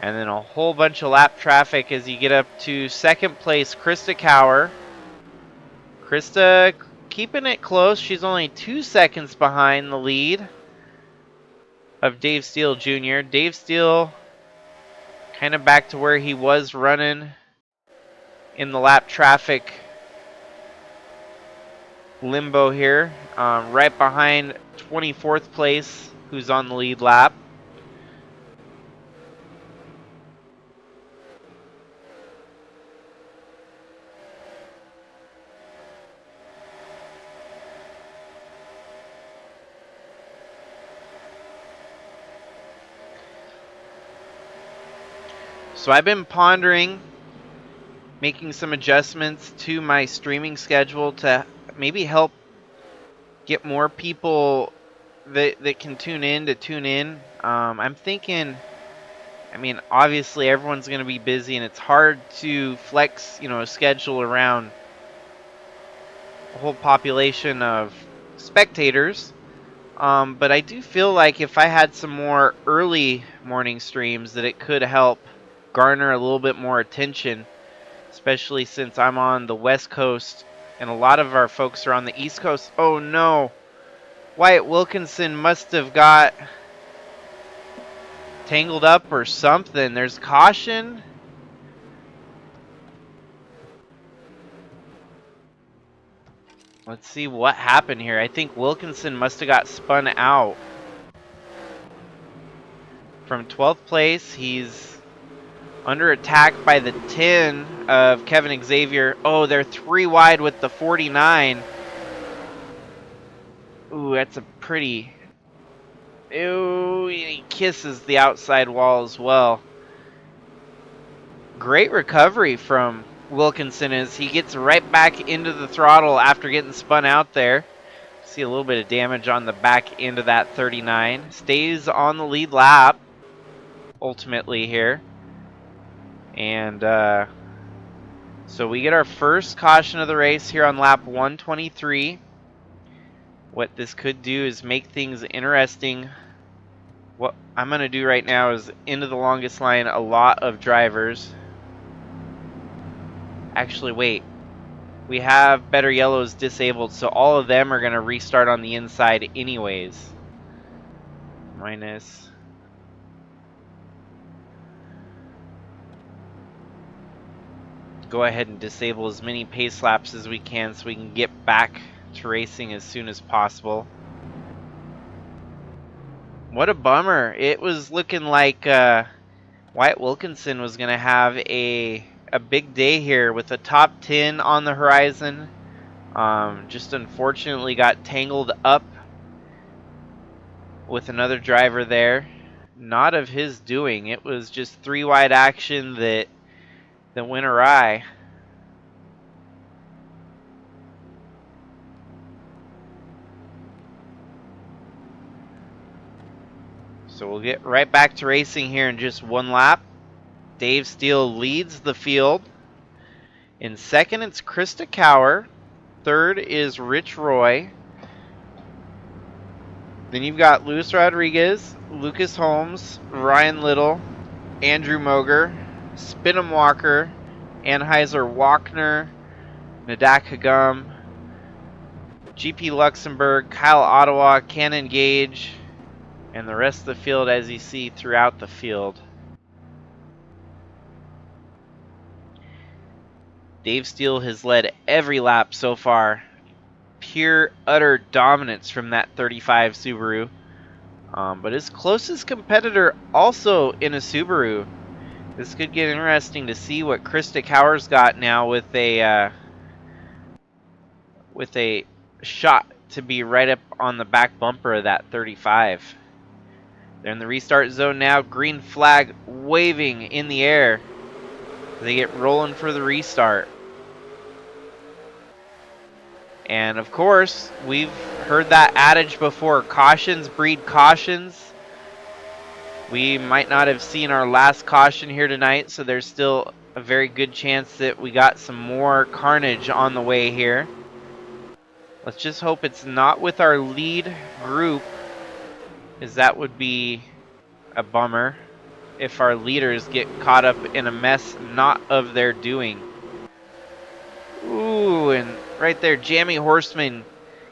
and then a whole bunch of lap traffic as you get up to 2nd place, Krista Cower. Krista keeping it close. She's only 2 seconds behind the lead of Dave Steele Jr. Dave Steele kind of back to where he was running in the lap traffic limbo here, right behind 24th place, who's on the lead lap. So I've been pondering making some adjustments to my streaming schedule to maybe help get more people that can tune in. I'm thinking, I mean, obviously everyone's going to be busy and it's hard to flex, a schedule around a whole population of spectators. But I do feel like if I had some more early morning streams that it could help garner a little bit more attention, especially since I'm on the West Coast and a lot of our folks are on the East Coast. Oh no, Wyatt Wilkinson must have got tangled up or something. There's caution. Let's see what happened here. I think Wilkinson must have got spun out. From 12th place, he's under attack by the 10 of Kevin Xavier. Oh, they're 3 wide with the 49. Ooh, that's a pretty... Ooh, he kisses the outside wall as well. Great recovery from Wilkinson as he gets right back into the throttle after getting spun out there. See a little bit of damage on the back end of that 39. Stays on the lead lap ultimately here. And so we get our first caution of the race here on lap 123. What this could do is make things interesting. What I'm going to do right now is into the longest line a lot of drivers. Actually, wait. We have better yellows disabled, so all of them are going to restart on the inside anyways. go ahead and disable as many pace laps as we can so we can get back to racing as soon as possible. What a bummer. It was looking like Wyatt Wilkinson was going to have a big day here with a top 10 on the horizon. Just unfortunately got tangled up with another driver there. Not of his doing. It was just three wide action that went awry. So we'll get right back to racing here in just one lap. Dave Steele leads the field. In second, it's Krista Cower. Third is Rich Roy. Then you've got Luis Rodriguez, Lucas Holmes, Ryan Little, Andrew Moger, Spinham Walker, Anheuser Walkner, Nadak Hagum, GP Luxembourg, Kyle Ottawa, Cannon Gage, and the rest of the field as you see throughout the field. Dave Steele has led every lap so far. Pure, utter dominance from that 35 Subaru. But his closest competitor also in a Subaru. This could get interesting to see what Krista Cower's got now with a shot to be right up on the back bumper of that 35. They're in the restart zone now. Green flag waving in the air. They get rolling for the restart. And of course, we've heard that adage before, cautions breed cautions. We might not have seen our last caution here tonight, so there's still a very good chance that we got some more carnage on the way here. Let's just hope it's not with our lead group, as that would be a bummer if our leaders get caught up in a mess not of their doing. Ooh, and right there, Jamie Horseman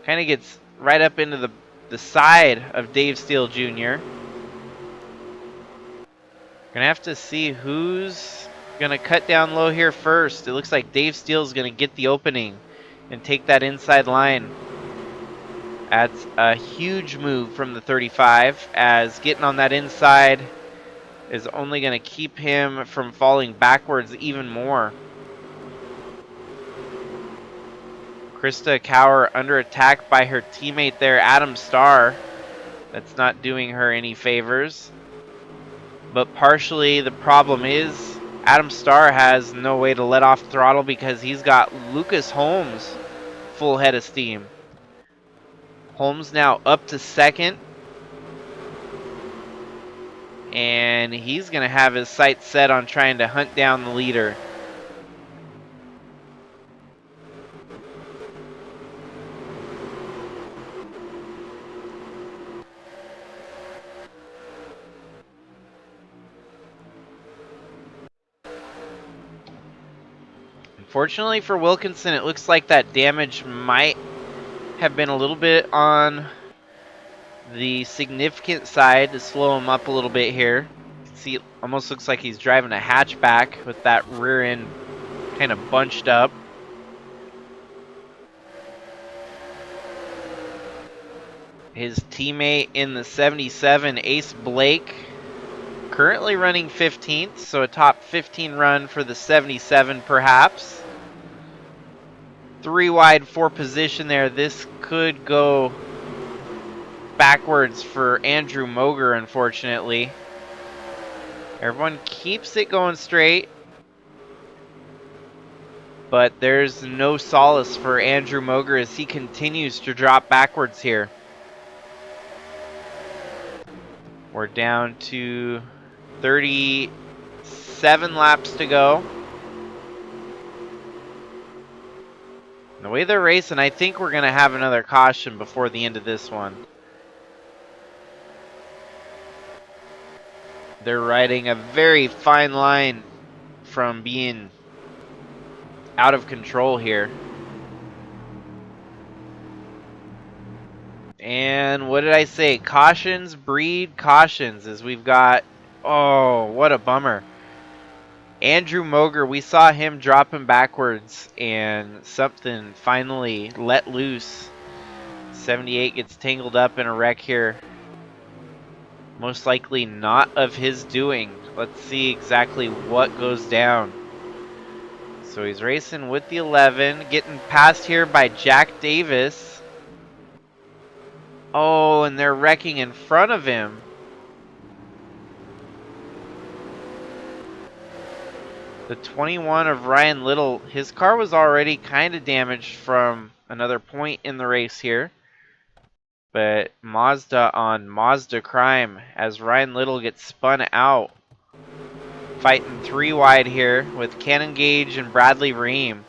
kind of gets right up into the side of Dave Steele Jr. Gonna have to see who's gonna cut down low here first. It looks like Dave Steele's gonna get the opening and take that inside line. That's a huge move from the 35, as getting on that inside is only gonna keep him from falling backwards even more. Krista Cower under attack by her teammate there, Adam Starr. That's not doing her any favors. But partially the problem is Adam Starr has no way to let off throttle because he's got Lucas Holmes full head of steam. Holmes now up to second. And he's going to have his sights set on trying to hunt down the leader. Unfortunately for Wilkinson, it looks like that damage might have been a little bit on the significant side to slow him up a little bit here. You can see it almost looks like he's driving a hatchback with that rear end kind of bunched up. His teammate in the 77, Ace Blake, currently running 15th, so a top 15 run for the 77 perhaps. 3 wide, 4 position there. This could go backwards for Andrew Moger, unfortunately. Everyone keeps it going straight, but there's no solace for Andrew Moger as he continues to drop backwards here. We're down to 37 laps to go. The way they're racing, I think we're going to have another caution before the end of this one. They're riding a very fine line from being out of control here. And what did I say? Cautions breed cautions, as we've got... Oh, what a bummer. Andrew Moger, we saw him dropping backwards and something finally let loose. 78 gets tangled up in a wreck here. Most likely not of his doing. Let's see exactly what goes down. So he's racing with the 11, getting passed here by Jack Davis. Oh, and they're wrecking in front of him. The 21 of Ryan Little, his car was already kind of damaged from another point in the race here. But Mazda on Mazda crime as Ryan Little gets spun out. Fighting 3 wide here with Cannon Gage and Bradley Ream.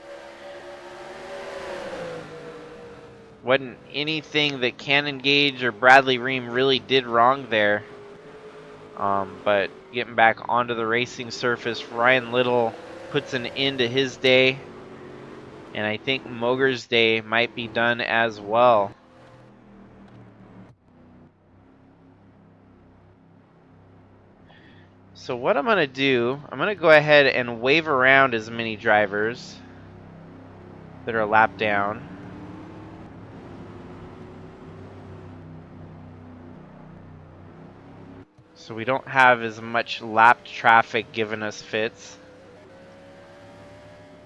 Wasn't anything that Cannon Gage or Bradley Ream really did wrong there. But getting back onto the racing surface, Ryan Little puts an end to his day. And I think Moger's day might be done as well. So what I'm going to do, I'm going to go ahead and wave around as many drivers that are a lap down. So we don't have as much lapped traffic giving us fits.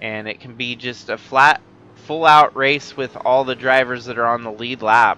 And it can be just a flat, full out race with all the drivers that are on the lead lap.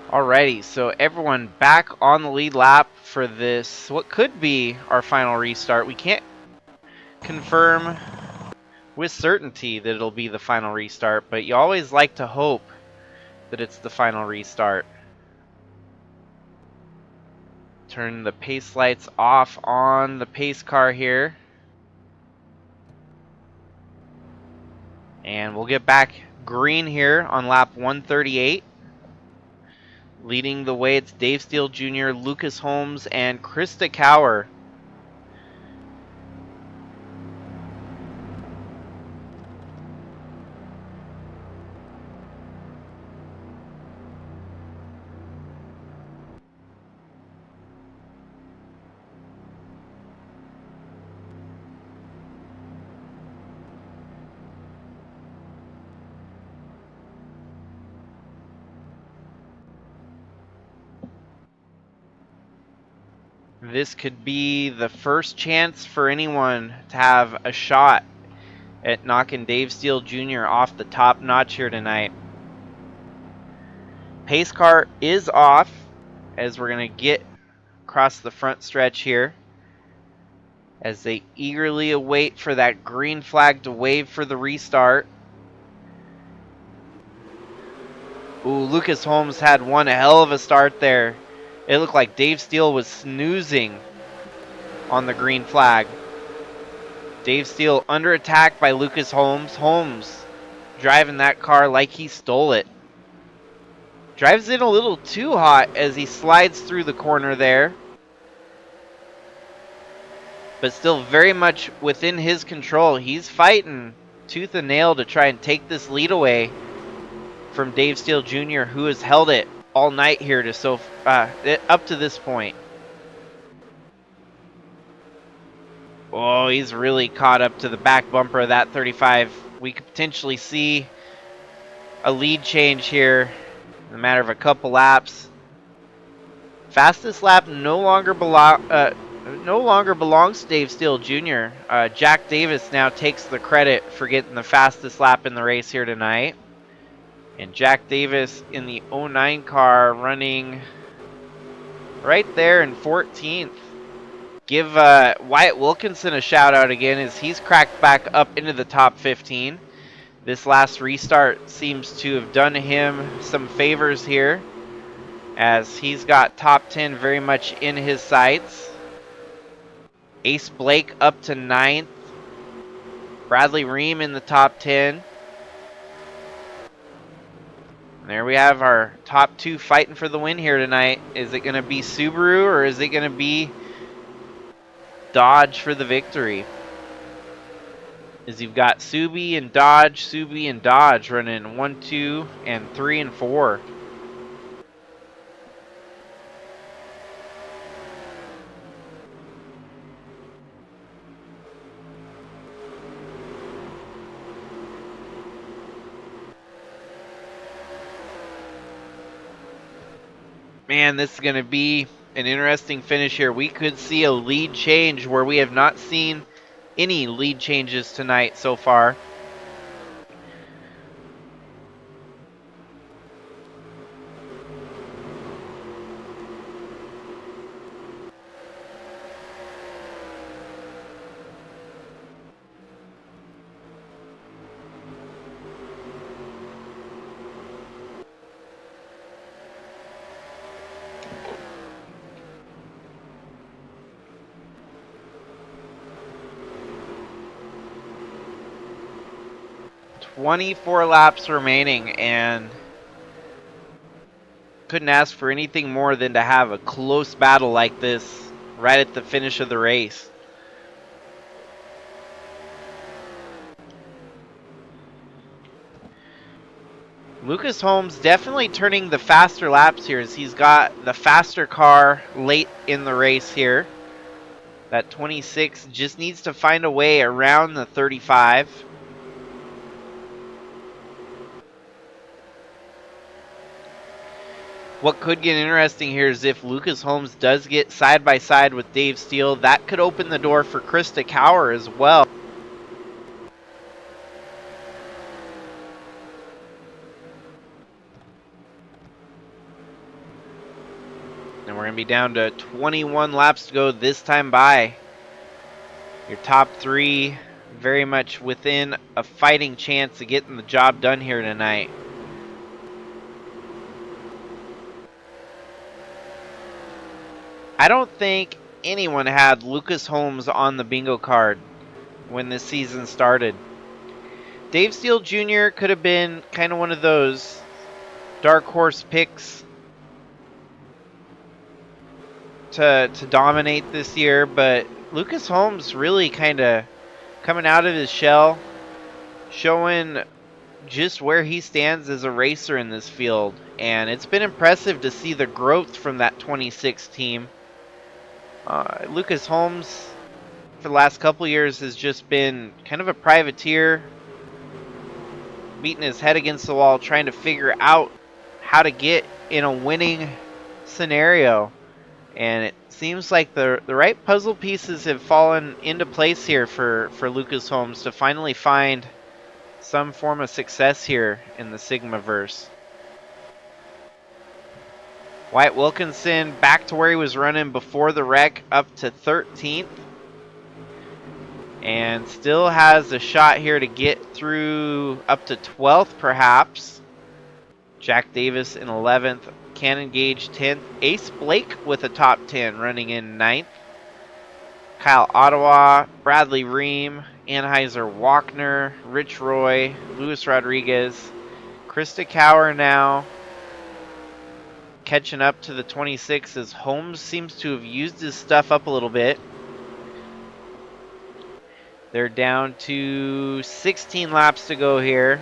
Alrighty, so everyone back on the lead lap for this, what could be our final restart. We can't confirm with certainty that it'll be the final restart, but you always like to hope that it's the final restart. Turn the pace lights off on the pace car here. And we'll get back green here on lap 138. Leading the way, it's Dave Steele Jr., Lucas Holmes, and Krista Cower. This could be the first chance for anyone to have a shot at knocking Dave Steele Jr. off the top notch here tonight. Pace car is off as we're going to get across the front stretch here as they eagerly await for that green flag to wave for the restart. Ooh, Lucas Holmes had one hell of a start there. It looked like Dave Steele was snoozing on the green flag. Dave Steele under attack by Lucas Holmes. Holmes driving that car like he stole it. Drives in a little too hot as he slides through the corner there. But still very much within his control. He's fighting tooth and nail to try and take this lead away from Dave Steele Jr., who has held it all night here to up to this point. Oh, he's really caught up to the back bumper of that 35. We could potentially see a lead change here in a matter of a couple laps. Fastest lap no longer belongs to Dave Steele Jr. Jack Davis now takes the credit for getting the fastest lap in the race here tonight. And Jack Davis in the 09 car running right there in 14th. Give Wyatt Wilkinson a shout out again as he's cracked back up into the top 15. This last restart seems to have done him some favors here, as he's got top 10 very much in his sights. Ace Blake up to 9th. Bradley Ream in the top 10. And there we have our top 2 fighting for the win here tonight. Is it going to be Subaru or is it going to be Dodge for the victory? Is you've got Subi and Dodge running 1, 2, and 3 and 4. Man, this is going to be an interesting finish here. We could see a lead change where we have not seen any lead changes tonight so far. $24 laps remaining, and couldn't ask for anything more than to have a close battle like this right at the finish of the race. Lucas Holmes definitely turning the faster laps here, as he's got the faster car late in the race here. That 26 just needs to find a way around the 35. What could get interesting here is if Lucas Holmes does get side by side with Dave Steele, that could open the door for Krista Cower as well. And we're going to be down to 21 laps to go this time by. Your top 3 very much within a fighting chance of getting the job done here tonight. I don't think anyone had Lucas Holmes on the bingo card when this season started. Dave Steele Jr. could have been kind of one of those dark horse picks to dominate this year, but Lucas Holmes really kind of coming out of his shell, showing just where he stands as a racer in this field. And it's been impressive to see the growth from that 26 team. Lucas Holmes, for the last couple years, has just been kind of a privateer, beating his head against the wall, trying to figure out how to get in a winning scenario. And it seems like the right puzzle pieces have fallen into place here for Lucas Holmes to finally find some form of success here in the Sigmaverse. Wyatt Wilkinson back to where he was running before the wreck, up to 13th. And still has a shot here to get through up to 12th perhaps. Jack Davis in 11th. Cannon Gage 10th. Ace Blake with a top 10 running in 9th. Kyle Ottawa, Bradley Ream, Anheuser Walkner, Rich Roy, Luis Rodriguez, Krista Cower now catching up to the 26 as Holmes seems to have used his stuff up a little bit. They're down to 16 laps to go here,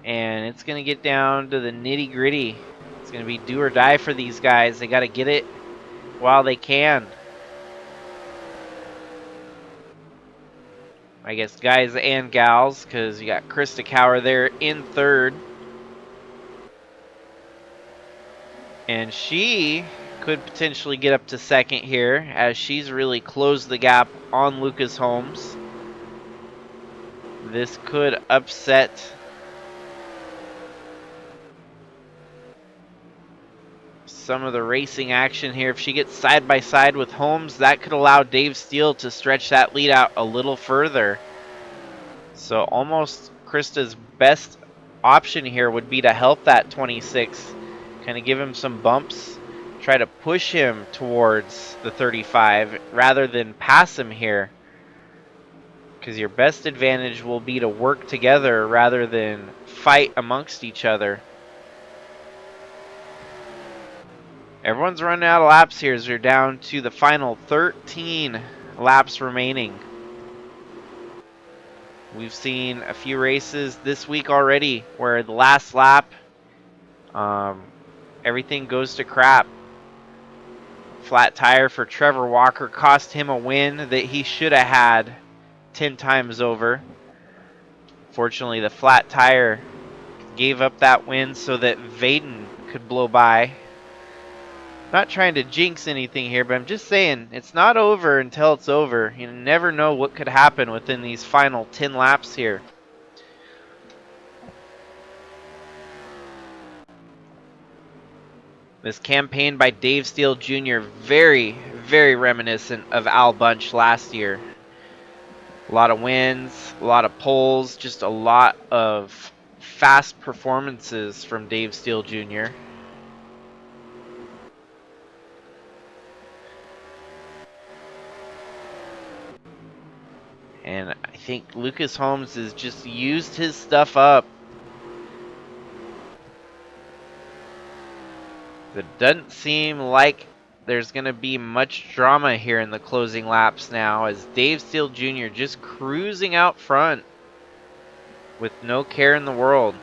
and it's going to get down to the nitty gritty. It's going to be do or die for these guys. They got to get it while they can. I guess guys and gals, because you got Krista Cower there in 3rd. And she could potentially get up to 2nd here, as she's really closed the gap on Lucas Holmes. This could upset some of the racing action here. If she gets side by side with Holmes, that could allow Dave Steele to stretch that lead out a little further. So almost Krista's best option here would be to help that 26, kind of give him some bumps, try to push him towards the 35 rather than pass him here. Because your best advantage will be to work together rather than fight amongst each other. Everyone's running out of laps here as we're down to the final 13 laps remaining. We've seen a few races this week already where the last lap, everything goes to crap. Flat tire for Trevor Walker cost him a win that he should have had 10 times over. Fortunately, the flat tire gave up that win so that Vaden could blow by. Not trying to jinx anything here, but I'm just saying it's not over until it's over. You never know what could happen within these final 10 laps here. This campaign by Dave Steele Jr. very, very reminiscent of Al Bunch last year. A lot of wins, a lot of poles, just a lot of fast performances from Dave Steele Jr. And I think Lucas Holmes has just used his stuff up. It doesn't seem like there's going to be much drama here in the closing laps now, as Dave Steele Jr. just cruising out front with no care in the world.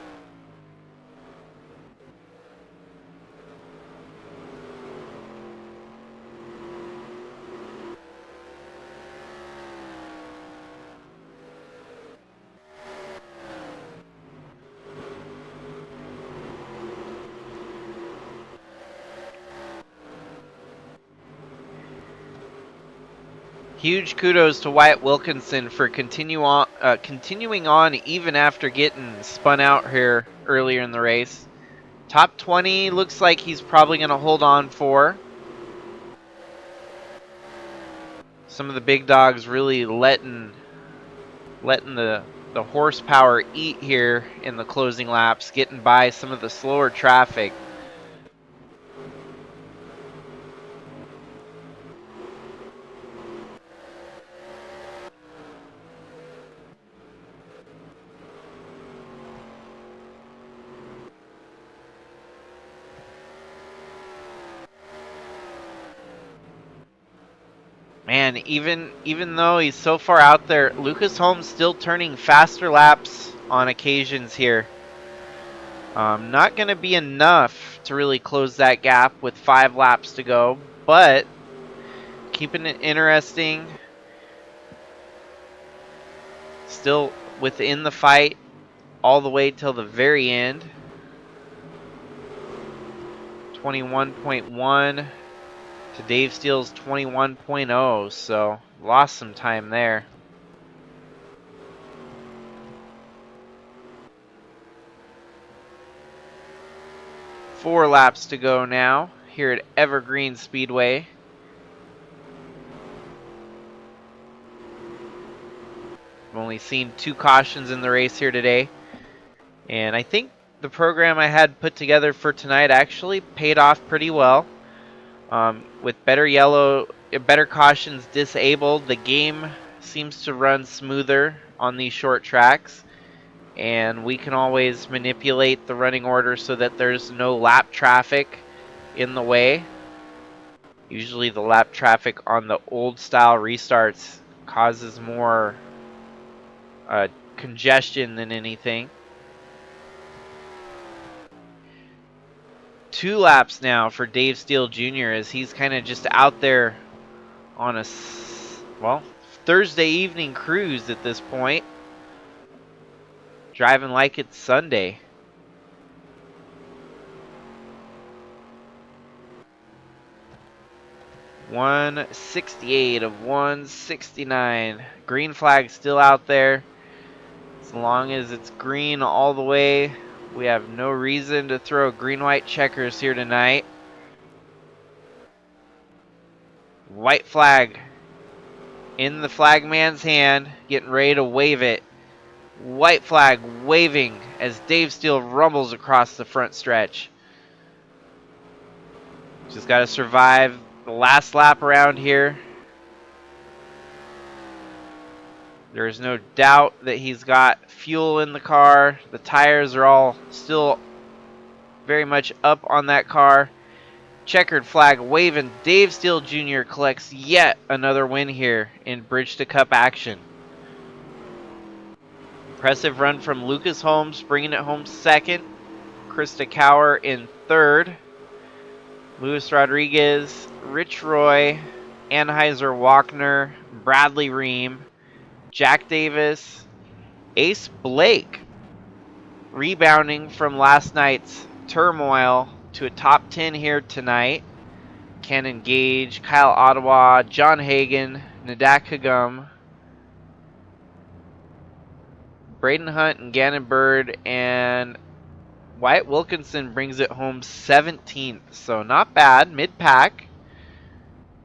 Huge kudos to Wyatt Wilkinson for continuing on even after getting spun out here earlier in the race. Top 20 looks like he's probably going to hold on for. Some of the big dogs really letting the horsepower eat here in the closing laps, getting by some of the slower traffic. Man, even though he's so far out there, Lucas Holmes still turning faster laps on occasions here. Not going to be enough to really close that gap with 5 laps to go, but keeping it interesting. Still within the fight all the way till the very end. 21.1 to Dave Steele's 21.0, so lost some time there. Four laps to go now here at Evergreen Speedway. I've only seen 2 cautions in the race here today, and I think the program I had put together for tonight actually paid off pretty well. With better cautions disabled, the game seems to run smoother on these short tracks, and we can always manipulate the running order so that there's no lap traffic in the way. Usually the lap traffic on the old style restarts causes more congestion than anything. 2 laps now for Dave Steele Jr. as he's kind of just out there on a, Thursday evening cruise at this point. Driving like it's Sunday. .168 of 169. Green flag still out there. As long as it's green all the way, we have no reason to throw green-white checkers here tonight. white flag in the flagman's hand, getting ready to wave it. White flag waving as Dave Steele rumbles across the front stretch. Just got to survive the last lap around here. There is no doubt that he's got fuel in the car. The tires are all still very much up on that car. Checkered flag waving. Dave Steele Jr. collects yet another win here in Bridge to Cup action. Impressive run from Lucas Holmes, bringing it home second. Krista Cower in third. Luis Rodriguez, Rich Roy, Anheuser Walkner, Bradley Ream, Jack Davis, Ace Blake, rebounding from last night's turmoil to a top 10 here tonight. Cannon Gage, Kyle Ottawa, John Hagen, Nadak Hagum, Braden Hunt and Gannon Bird, and Wyatt Wilkinson brings it home 17th. So not bad, mid-pack.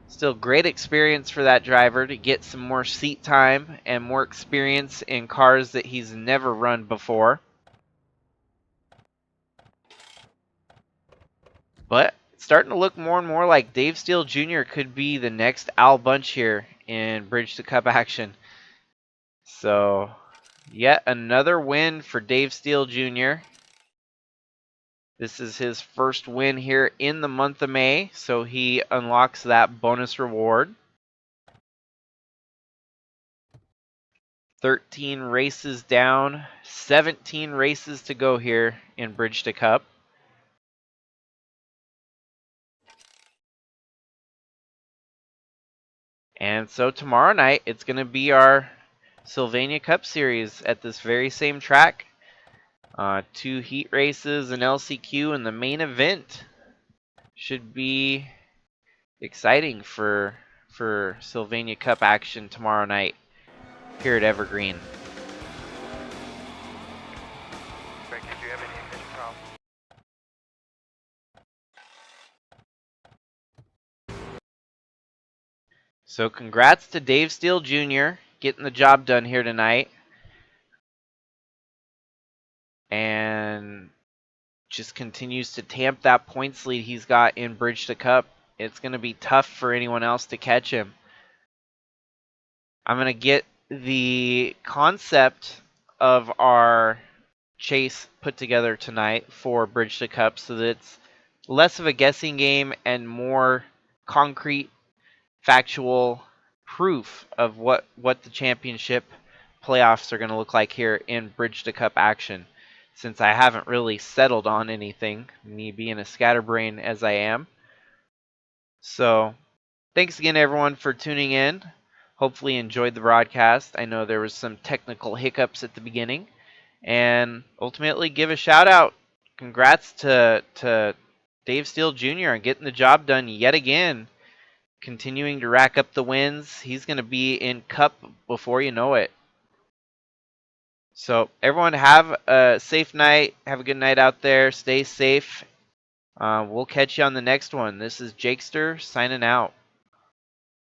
Still great experience for that driver to get some more seat time and more experience in cars that he's never run before. But it's starting to look more and more like Dave Steele Jr. could be the next Al Bunch here in Bridge to Cup action. So yet another win for Dave Steele Jr. This is his first win here in the month of May, so he unlocks that bonus reward. 13 races down, 17 races to go here in Bridge to Cup. And so tomorrow night, it's going to be our Sylvania Cup Series at this very same track. 2 heat races, an LCQ, and the main event. Should be exciting for Sylvania Cup action tomorrow night here at Evergreen. Greg, did you have any ignition problems? So congrats to Dave Steele Jr. getting the job done here tonight. And just continues to tamp that points lead he's got in Bridge to Cup. It's going to be tough for anyone else to catch him. I'm going to get the concept of our chase put together tonight for Bridge to Cup so that it's less of a guessing game and more concrete, factual proof of what the championship playoffs are going to look like here in Bridge to Cup action, since I haven't really settled on anything, me being a scatterbrain as I am. So thanks again everyone for tuning in. Hopefully you enjoyed the broadcast. I know there was some technical hiccups at the beginning. And ultimately give a shout out. Congrats to Dave Steele Jr. on getting the job done yet again. Continuing to rack up the wins. He's going to be in Cup before you know it. So everyone have a safe night. Have a good night out there. Stay safe. We'll catch you on the next one. This is Jakester signing out.